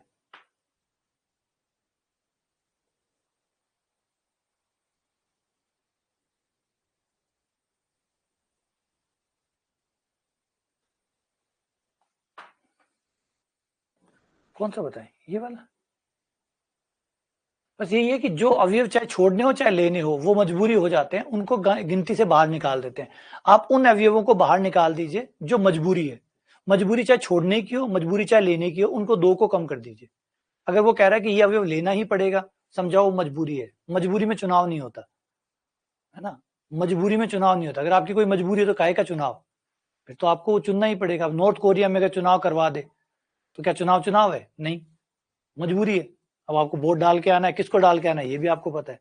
कौन सा बताएं? ये वाला। बस यही है कि जो अवयव चाहे छोड़ने हो चाहे लेने हो वो मजबूरी हो जाते हैं, उनको गिनती से बाहर निकाल देते हैं। आप उन अवयवों को बाहर निकाल दीजिए जो मजबूरी है, मजबूरी चाहे छोड़ने की हो मजबूरी चाहे लेने की हो, उनको 2 को कम कर दीजिए। अगर वो कह रहा है कि ये अवयव लेना ही पड़ेगा, समझाओ मजबूरी है, मजबूरी में चुनाव नहीं होता, है ना। मजबूरी में चुनाव नहीं होता, अगर आपकी कोई मजबूरी है तो काहे का चुनाव, फिर तो आपको चुनना ही पड़ेगा। अब नॉर्थ कोरिया में अगर चुनाव करवा दे तो क्या चुनाव है? नहीं, मजबूरी है। अब आपको वोट डाल के आना है, किसको डाल के आना है ये भी आपको पता है,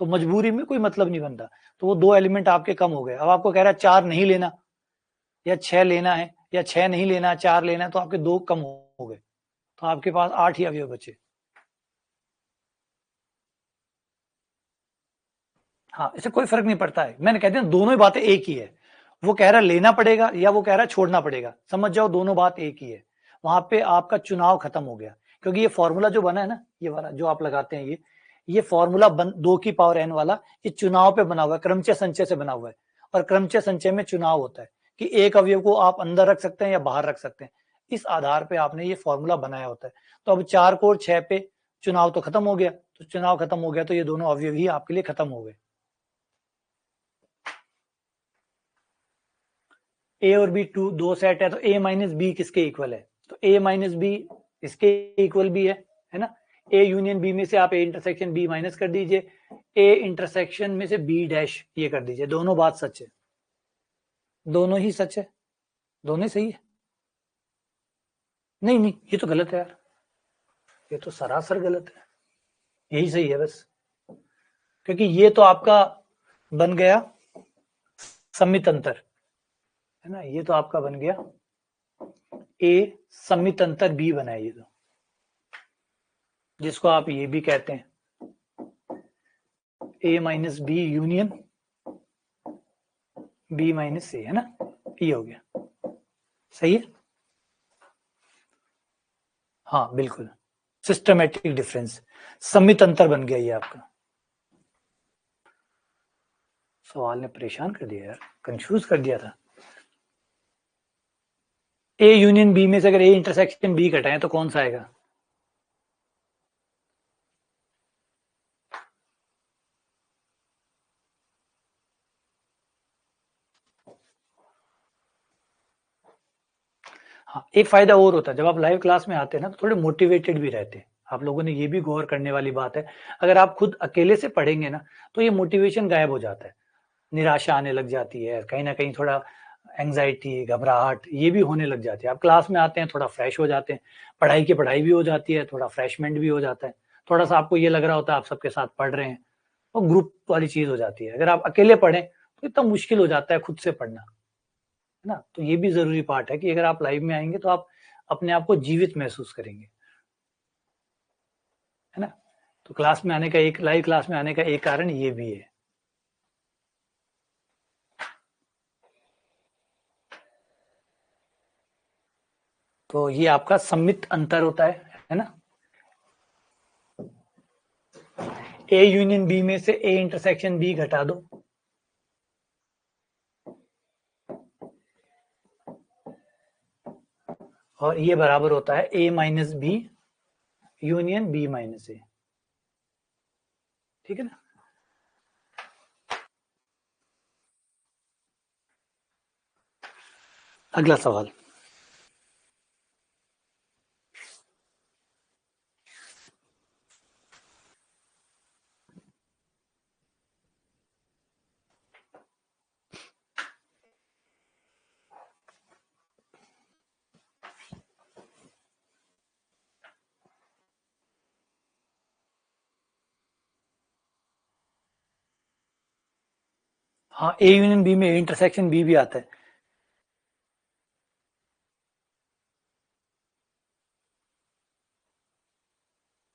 तो मजबूरी में कोई मतलब नहीं बनता। तो वो 2 एलिमेंट आपके कम हो गए। अब आपको कह रहा है 4 नहीं लेना या 6 लेना है, या 6 नहीं लेना 4 लेना है, तो आपके 2 कम हो गए, तो आपके पास 8 ही अवयव बचे। हाँ, इससे कोई फर्क नहीं पड़ता है, मैंने कहते हैं दोनों ही बातें एक ही है। वो कह रहा है लेना पड़ेगा या वो कह रहा है छोड़ना पड़ेगा, समझ जाओ दोनों बात एक ही है। वहां पे आपका चुनाव खत्म हो गया, क्योंकि ये फॉर्मूला जो बना है ना, ये वाला जो आप लगाते हैं, ये फॉर्मूला 2 की पावर n वाला, ये चुनाव पे बना हुआ है, क्रमचय संचय से बना हुआ है। और क्रमचय संचय में चुनाव होता है कि एक अवयव को आप अंदर रख सकते हैं या बाहर रख सकते हैं, इस आधार पे आपने ये फॉर्मूला बनाया होता है। तो अब 4 को और 6 पे चुनाव तो खत्म हो गया, तो चुनाव खत्म हो गया तो ये दोनों अवयव ही आपके लिए खत्म हो गए। ए और बी दो सेट है, तो ए माइनस बी किसके इक्वल है? तो ए माइनस बी इसके इक्वल भी है ना। ए यूनियन बी में से आप ए इंटरसेक्शन बी माइनस कर दीजिए, ए इंटरसेक्शन में से बी डैश ये कर दीजिए, दोनों बात सच है, दोनों ही सच है, दोनों ही सही है। नहीं नहीं, ये तो गलत है यार, ये तो सरासर गलत है, यही सही है बस, क्योंकि ये तो आपका बन गया सम्मित अंतर, है ना, ये तो आपका बन गया ए सम्मित अंतर बी बना है ये तो, जिसको आप ये भी कहते हैं A minus B union B minus C, है ना, ये हो गया, सही है। हाँ बिल्कुल, सिस्टमेटिक डिफरेंस, सम्मित अंतर बन गया ये आपका। सवाल ने परेशान कर दिया यार, कंफ्यूज कर दिया था। ए यूनियन बी में से अगर ए इंटरसेक्शन बी कटाए तो कौन सा आएगा? हाँ, एक फायदा और होता है, जब आप लाइव क्लास में आते हैं ना तो थोड़े मोटिवेटेड भी रहते हैं। आप लोगों ने ये भी गौर करने वाली बात है, अगर आप खुद अकेले से पढ़ेंगे ना तो ये मोटिवेशन गायब हो जाता है, निराशा आने लग जाती है, कहीं ना कहीं थोड़ा एंग्जाइटी घबराहट ये भी होने लग जाती है। आप क्लास में आते हैं थोड़ा फ्रेश हो जाते हैं, पढ़ाई की पढ़ाई भी हो जाती है, थोड़ा फ्रेशमेंट भी हो जाता है, थोड़ा सा आपको ये लग रहा होता है आप सबके साथ पढ़ रहे हैं, और ग्रुप वाली चीज हो जाती है। अगर आप अकेले पढ़ें तो इतना मुश्किल हो जाता है खुद से पढ़ना, है ना। तो ये भी जरूरी पार्ट है कि अगर आप लाइव में आएंगे तो आप अपने आप को जीवित महसूस करेंगे, है ना। तो क्लास में आने का एक लाइव क्लास में आने का एक कारण ये भी है। तो ये आपका सम्मित अंतर होता है ना। ए यूनियन बी में से ए इंटरसेक्शन बी घटा दो, और ये बराबर होता है A minus B union B minus A. ठीक है ना। अगला सवाल, हाँ, ए यूनियन बी में ए इंटरसेक्शन बी भी आता है।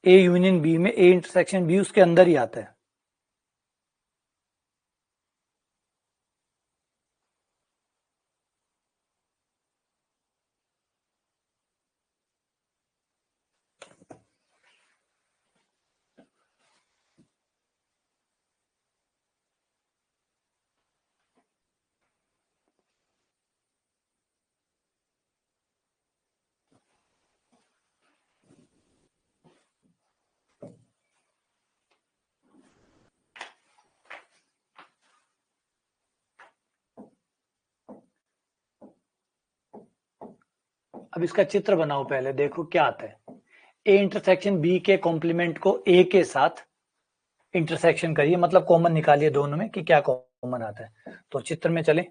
ए यूनियन बी में ए इंटरसेक्शन बी उसके अंदर ही आता है। अब इसका चित्र बनाओ, पहले देखो क्या आता है। ए इंटरसेक्शन बी के कॉम्प्लीमेंट को ए के साथ इंटरसेक्शन करिए, मतलब कॉमन निकालिए दोनों में कि क्या कॉमन आता है। तो चित्र में चले,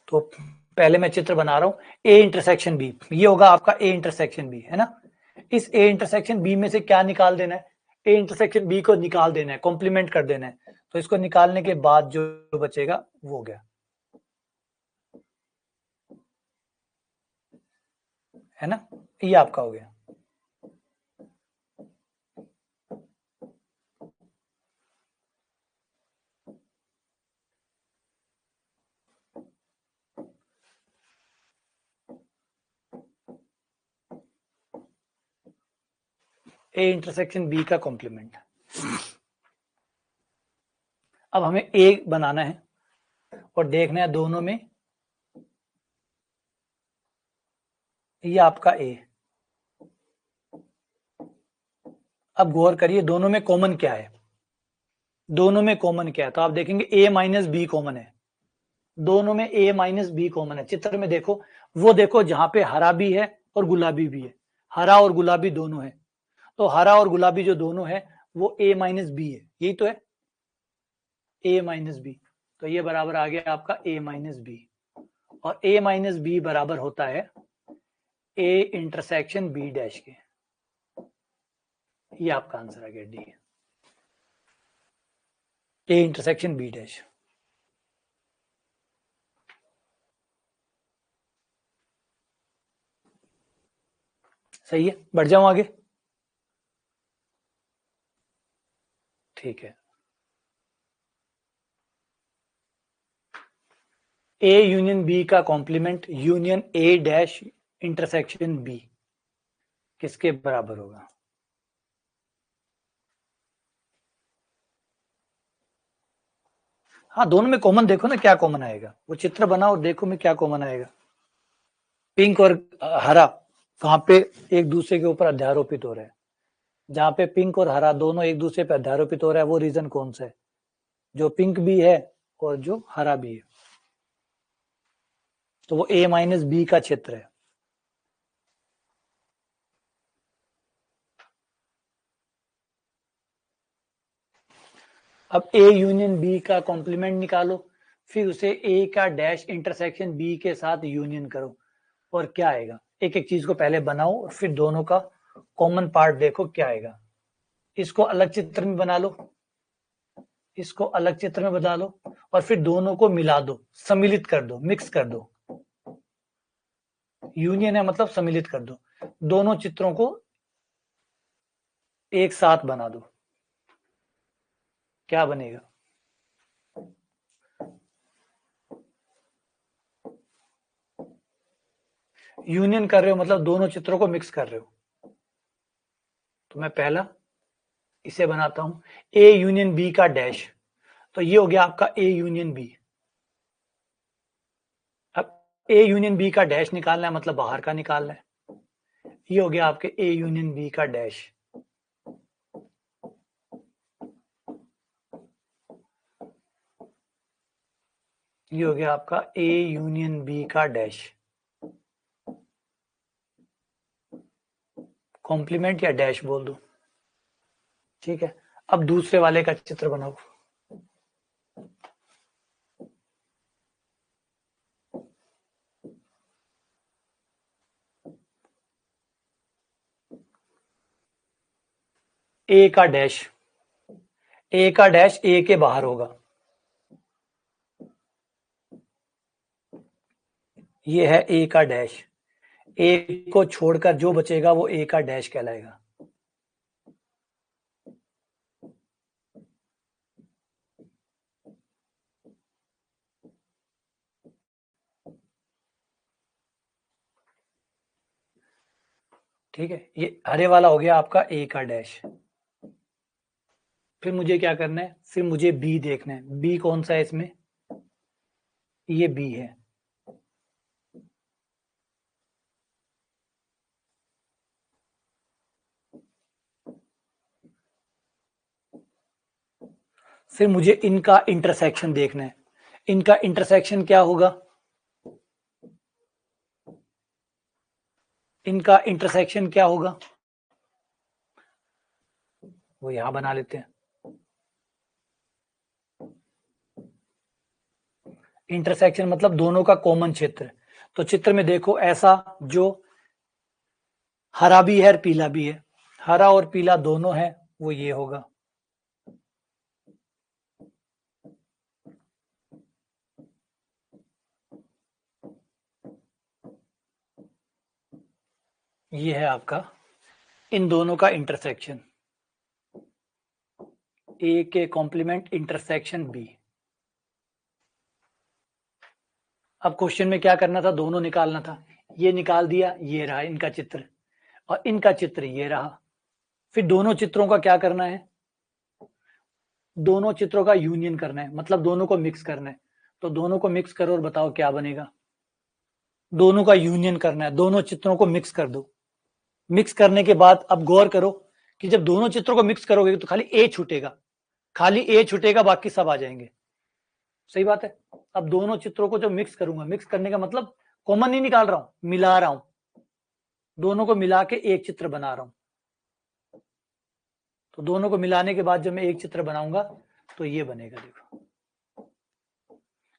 तो पहले मैं चित्र बना रहा हूं। ए इंटरसेक्शन बी, ये होगा आपका ए इंटरसेक्शन बी, है ना। इस ए इंटरसेक्शन बी में से क्या निकाल देना है, ए इंटरसेक्शन बी को निकाल देना है, कॉम्प्लीमेंट कर देना है। तो इसको निकालने के बाद जो बचेगा वो हो गया, है ना। ये आपका हो गया। ए इंटरसेक्शन बी का कॉम्प्लीमेंट। अब हमें ए बनाना है और देखना है दोनों में, ये आपका ए। अब गौर करिए दोनों में कॉमन क्या है, दोनों में कॉमन क्या है। तो आप देखेंगे ए माइनस बी कॉमन है, दोनों में ए माइनस बी कॉमन है। चित्र में देखो, वो देखो जहां पे हरा भी है और गुलाबी भी है, हरा और गुलाबी दोनों है। तो हरा और गुलाबी जो दोनों है वो ए माइनस बी है, यही तो है, ए माइनस बी। तो ये बराबर आ गया आपका ए माइनस बी, और ए माइनस बी बराबर होता है ए इंटरसेक्शन बी डैश के। ये आपका आंसर आ गया D, A intersection B dash. सही है, बढ़ जाऊं आगे। ठीक है, ए यूनियन बी का complement union A dash intersection B किसके बराबर होगा। हाँ, दोनों में कॉमन देखो ना क्या कॉमन आएगा, वो चित्र बनाओ और देखो में क्या कॉमन आएगा। पिंक और हरा कहाँ पे एक दूसरे के ऊपर अध्यारोपित हो रहे हैं, जहां पे पिंक और हरा दोनों एक दूसरे पे अध्यारोपित हो रहा है, वो रीजन कौन सा है, जो पिंक भी है और जो हरा भी है। तो वो ए माइनस बी का क्षेत्र है। अब ए यूनियन बी का कॉम्प्लीमेंट निकालो, फिर उसे ए का डैश इंटरसेक्शन बी के साथ यूनियन करो, और क्या आएगा। एक एक चीज को पहले बनाओ और फिर दोनों का कॉमन पार्ट देखो क्या आएगा। इसको अलग चित्र में बना लो, इसको अलग चित्र में बना लो, और फिर दोनों को मिला दो, सम्मिलित कर दो, मिक्स कर दो। यूनियन है मतलब सम्मिलित कर दो, दोनों चित्रों को एक साथ बना दो। क्या बनेगा। यूनियन कर रहे हो मतलब दोनों चित्रों को मिक्स कर रहे हो। तो मैं पहला इसे बनाता हूं ए यूनियन बी का डैश, तो ये हो गया आपका ए यूनियन बी। अब ए यूनियन बी का डैश निकालना है, मतलब बाहर का निकालना है। ये हो गया आपके ए यूनियन बी का डैश। ये हो गया आपका ए यूनियन बी का डैश। कॉम्प्लीमेंट या डैश बोल दो, ठीक है। अब दूसरे वाले का चित्र बनाओ। ए का डैश, ए का डैश ए के बाहर होगा। ये है ए का डैश, ए को छोड़कर जो बचेगा वो ए का डैश कहलाएगा। ठीक है, ये हरे वाला हो गया आपका ए का डैश। फिर मुझे क्या करना है, फिर मुझे बी देखना है। बी कौन सा है इसमें, ये बी है। फिर मुझे इनका इंटरसेक्शन देखना है। इनका इंटरसेक्शन क्या होगा, इनका इंटरसेक्शन क्या होगा, वो यहां बना लेते हैं। इंटरसेक्शन मतलब दोनों का कॉमन क्षेत्र। तो चित्र में देखो ऐसा जो हरा भी है और पीला भी है, हरा और पीला दोनों है, वो ये होगा। ये है आपका इन दोनों का इंटरसेक्शन, ए के कॉम्प्लीमेंट इंटरसेक्शन बी। अब क्वेश्चन में क्या करना था, दोनों निकालना था। ये निकाल दिया, ये रहा इनका चित्र, और इनका चित्र ये रहा। फिर दोनों चित्रों का क्या करना है, दोनों चित्रों का यूनियन करना है, मतलब दोनों को मिक्स करना है। तो दोनों को मिक्स करो और बताओ क्या बनेगा। दोनों का यूनियन करना है, दोनों चित्रों को मिक्स कर दो। मिक्स करने के बाद अब गौर करो कि जब दोनों चित्रों को मिक्स करोगे तो खाली ए छूटेगा, खाली ए छूटेगा, बाकी सब आ जाएंगे। सही बात है। अब दोनों चित्रों को जब मिक्स करूंगा, मिक्स करने का मतलब कॉमन नहीं निकाल रहा हूं, मिला रहा हूं, दोनों को मिला के एक चित्र बना रहा हूं। तो दोनों को मिलाने के बाद जब मैं एक चित्र बनाऊंगा तो ये बनेगा, देखो।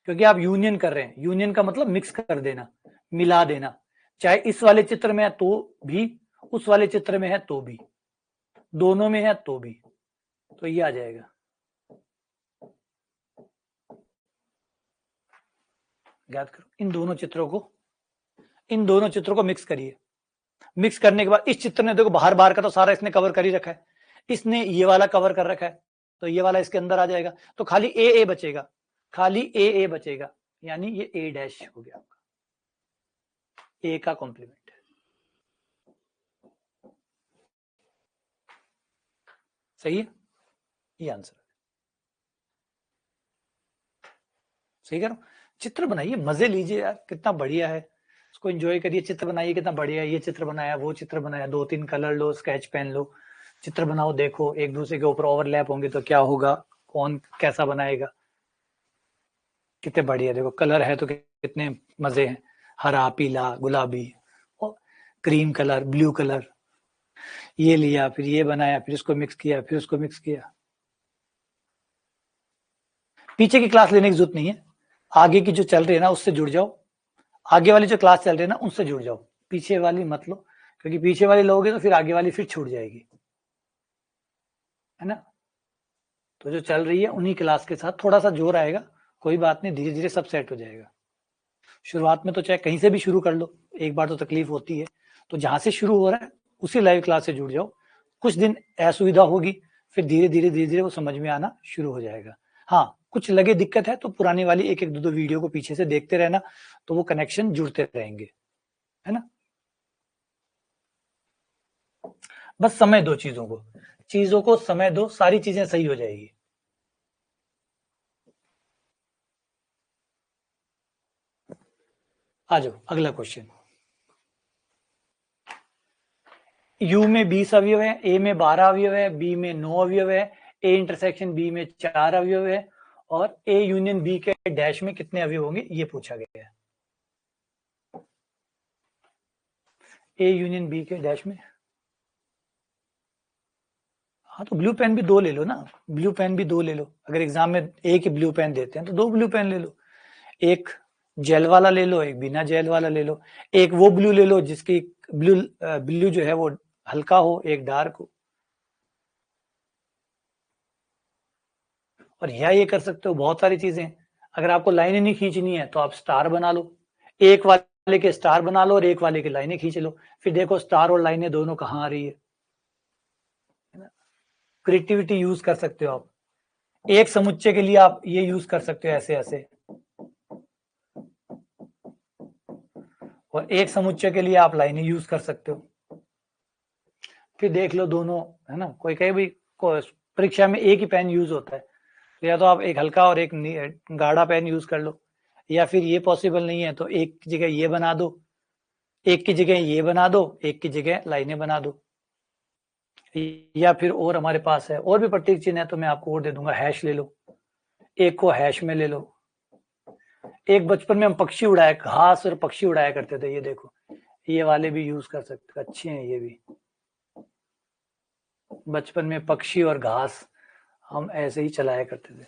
क्योंकि आप यूनियन कर रहे हैं, यूनियन का मतलब मिक्स कर देना, मिला देना। चाहे इस वाले चित्र में है तो भी, उस वाले चित्र में है तो भी, दोनों में है तो भी, तो ये आ जाएगा। याद करो, इन दोनों चित्रों को मिक्स करिए। मिक्स करने के बाद इस चित्र ने देखो बाहर बाहर का तो सारा इसने कवर कर ही रखा है, इसने ये वाला कवर कर रखा है, तो ये वाला इसके अंदर आ जाएगा। तो खाली ए बचेगा, खाली ए बचेगा, यानी ये ए डैश हो गया आपका, ए का कॉम्प्लीमेंट। सही है, ये आंसर सही करो। चित्र बनाइए, मजे लीजिए यार, कितना बढ़िया है, उसको एंजॉय करिए। चित्र बनाइए, कितना बढ़िया है, ये चित्र बनाया, वो चित्र बनाया, 2-3 कलर लो, स्केच पेन लो, चित्र बनाओ, देखो एक दूसरे के ऊपर ओवरलैप होंगे तो क्या होगा, कौन कैसा बनाएगा। कितने बढ़िया, देखो कलर है तो कितने मजे हैं, हरा, पीला, गुलाबी, क्रीम कलर, ब्लू कलर। ये लिया, फिर ये बनाया, फिर उसको मिक्स किया, फिर उसको मिक्स किया। पीछे की क्लास लेने की जरूरत नहीं है, आगे की जो चल रही है ना उससे जुड़ जाओ, आगे वाली जो क्लास चल रही है ना उनसे जुड़ जाओ, पीछे वाली मत लो, क्योंकि पीछे वाली लोगे तो फिर आगे वाली फिर छूट जाएगी, है ना। तो जो चल रही है उन्हीं क्लास के साथ थोड़ा सा जोर आएगा, कोई बात नहीं, धीरे धीरे सब सेट हो जाएगा। शुरुआत में तो चाहे कहीं से भी शुरू कर लो, एक बार तो तकलीफ होती है, तो जहां से शुरू हो रहा है उसी लाइव क्लास से जुड़ जाओ। कुछ दिन असुविधा होगी, फिर धीरे धीरे वो समझ में आना शुरू हो जाएगा। हाँ, कुछ लगे दिक्कत है तो पुरानी वाली एक एक दो वीडियो को पीछे से देखते रहना, तो वो कनेक्शन जुड़ते रहेंगे, है ना। बस समय दो चीजों को समय दो, सारी चीजें सही हो जाएगी। आ जाओ अगला क्वेश्चन। यू में 20 अवयव है, ए में 12 अवयव है, बी में 9 अवयव है, ए इंटरसेक्शन बी में 4 अवयव है, और ए यूनियन बी के डैश में कितने अवयव होंगे, ये पूछा गया है। ए यूनियन बी के डैश में, हाँ तो ब्लू पेन भी दो ले लो ना, ब्लू पेन भी दो ले लो। अगर एग्जाम में एक ही ब्लू पेन देते हैं तो दो ब्लू पेन ले लो, एक जेल वाला ले लो, एक बिना जेल वाला ले लो, एक वो ब्लू ले लो जिसकी ब्लू जो है वो हल्का हो, एक डार्क हो। और ये कर सकते हो बहुत सारी चीजें। अगर आपको लाइनें नहीं खींचनी है तो आप स्टार बना लो, एक वाले के स्टार बना लो और एक वाले की लाइनें खींच लो, फिर देखो स्टार और लाइनें दोनों कहाँ आ रही है। क्रिएटिविटी यूज कर सकते हो आप। एक समुच्चय के लिए आप ये यूज कर सकते हो ऐसे ऐसे, और एक समुच्चय के लिए आप लाइनें यूज कर सकते हो। फिर देख लो दोनों, है ना, कोई कहीं भी परीक्षा में एक ही पेन यूज होता है, तो या तो आप एक हल्का और एक गाढ़ा पेन यूज कर लो, या फिर ये पॉसिबल नहीं है तो एक की जगह ये बना दो, एक की जगह ये बना दो, एक की जगह लाइनें बना दो। या फिर और हमारे पास है और भी प्रतीक चिन्ह है तो मैं आपको और दे दूंगा, हैश ले लो, एक को हैश में ले लो। एक बचपन में हम पक्षी उड़ाया, घास और पक्षी उड़ाया करते थे, ये देखो ये वाले भी यूज कर सकते, अच्छे हैं ये भी। बचपन में पक्षी और घास हम ऐसे ही चलाया करते थे।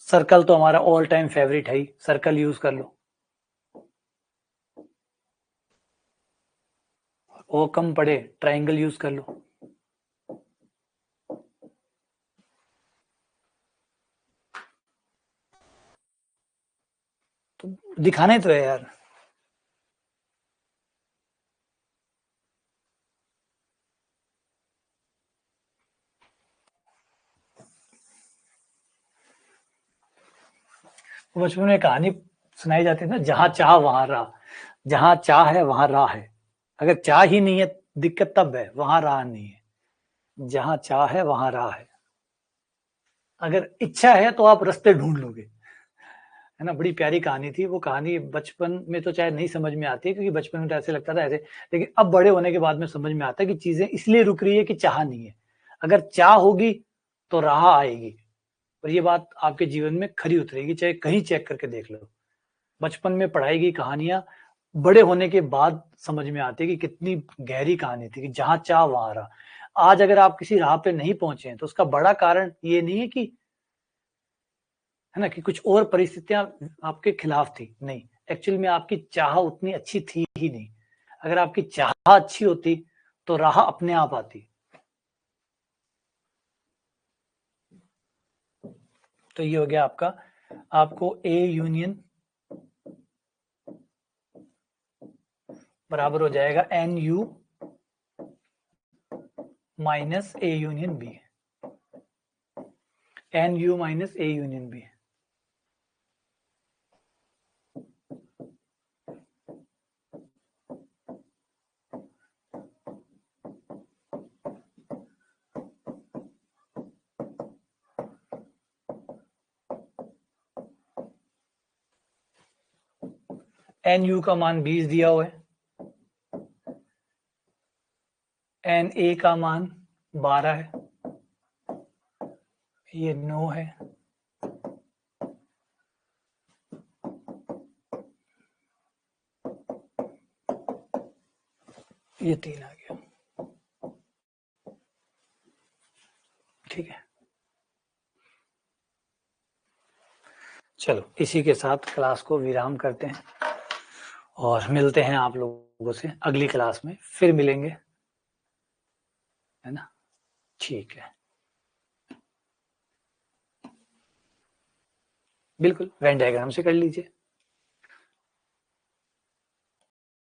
सर्कल तो हमारा ऑल टाइम फेवरेट है ही, सर्कल यूज कर लो। वो कम पड़े, ट्राइंगल यूज कर लो। तो दिखाने तो है यार। बचपन में कहानी सुनाई जाती है ना, जहां चाह वहां राह, जहां चाह है वहां राह है। अगर चाह ही नहीं है दिक्कत तब है, वहां राह नहीं है। जहां चाह है वहां राह है। अगर इच्छा है तो आप रास्ते ढूंढ लोगे, है ना। बड़ी प्यारी कहानी थी वो, कहानी बचपन में तो चाहे नहीं समझ में आती है, क्योंकि बचपन में तो ऐसे लगता था ऐसे, लेकिन अब बड़े होने के बाद में समझ में आता है कि चीजें इसलिए रुक रही है कि चाह नहीं है। अगर चाह होगी तो राह आएगी, और ये बात आपके जीवन में खरी उतरेगी, चाहे कहीं चेक करके देख लो। बचपन में पढ़ाई गई कहानियां बड़े होने के बाद समझ में आती है कि कितनी गहरी कहानी थी, कि जहां चाह वहां राह। आज अगर आप किसी राह पे नहीं पहुंचे हैं तो उसका बड़ा कारण ये नहीं है कि, है ना, कि कुछ और परिस्थितियां आपके खिलाफ थी, नहीं, एक्चुअल में आपकी चाह उतनी अच्छी थी ही नहीं। अगर आपकी चाह अच्छी होती तो राह अपने आप आती। तो ये हो गया आपका, आपको ए यूनियन बराबर हो जाएगा n U minus A union B, n U minus A union B. N U का मान 20 दिया हुआ है, एन ए का मान 12 है, ये 9 है, ये 3 आ गया। ठीक है, चलो इसी के साथ क्लास को विराम करते हैं और मिलते हैं आप लोगों से अगली क्लास में, फिर मिलेंगे, है ना। ठीक है, बिल्कुल वेन डायग्राम से कर लीजिए।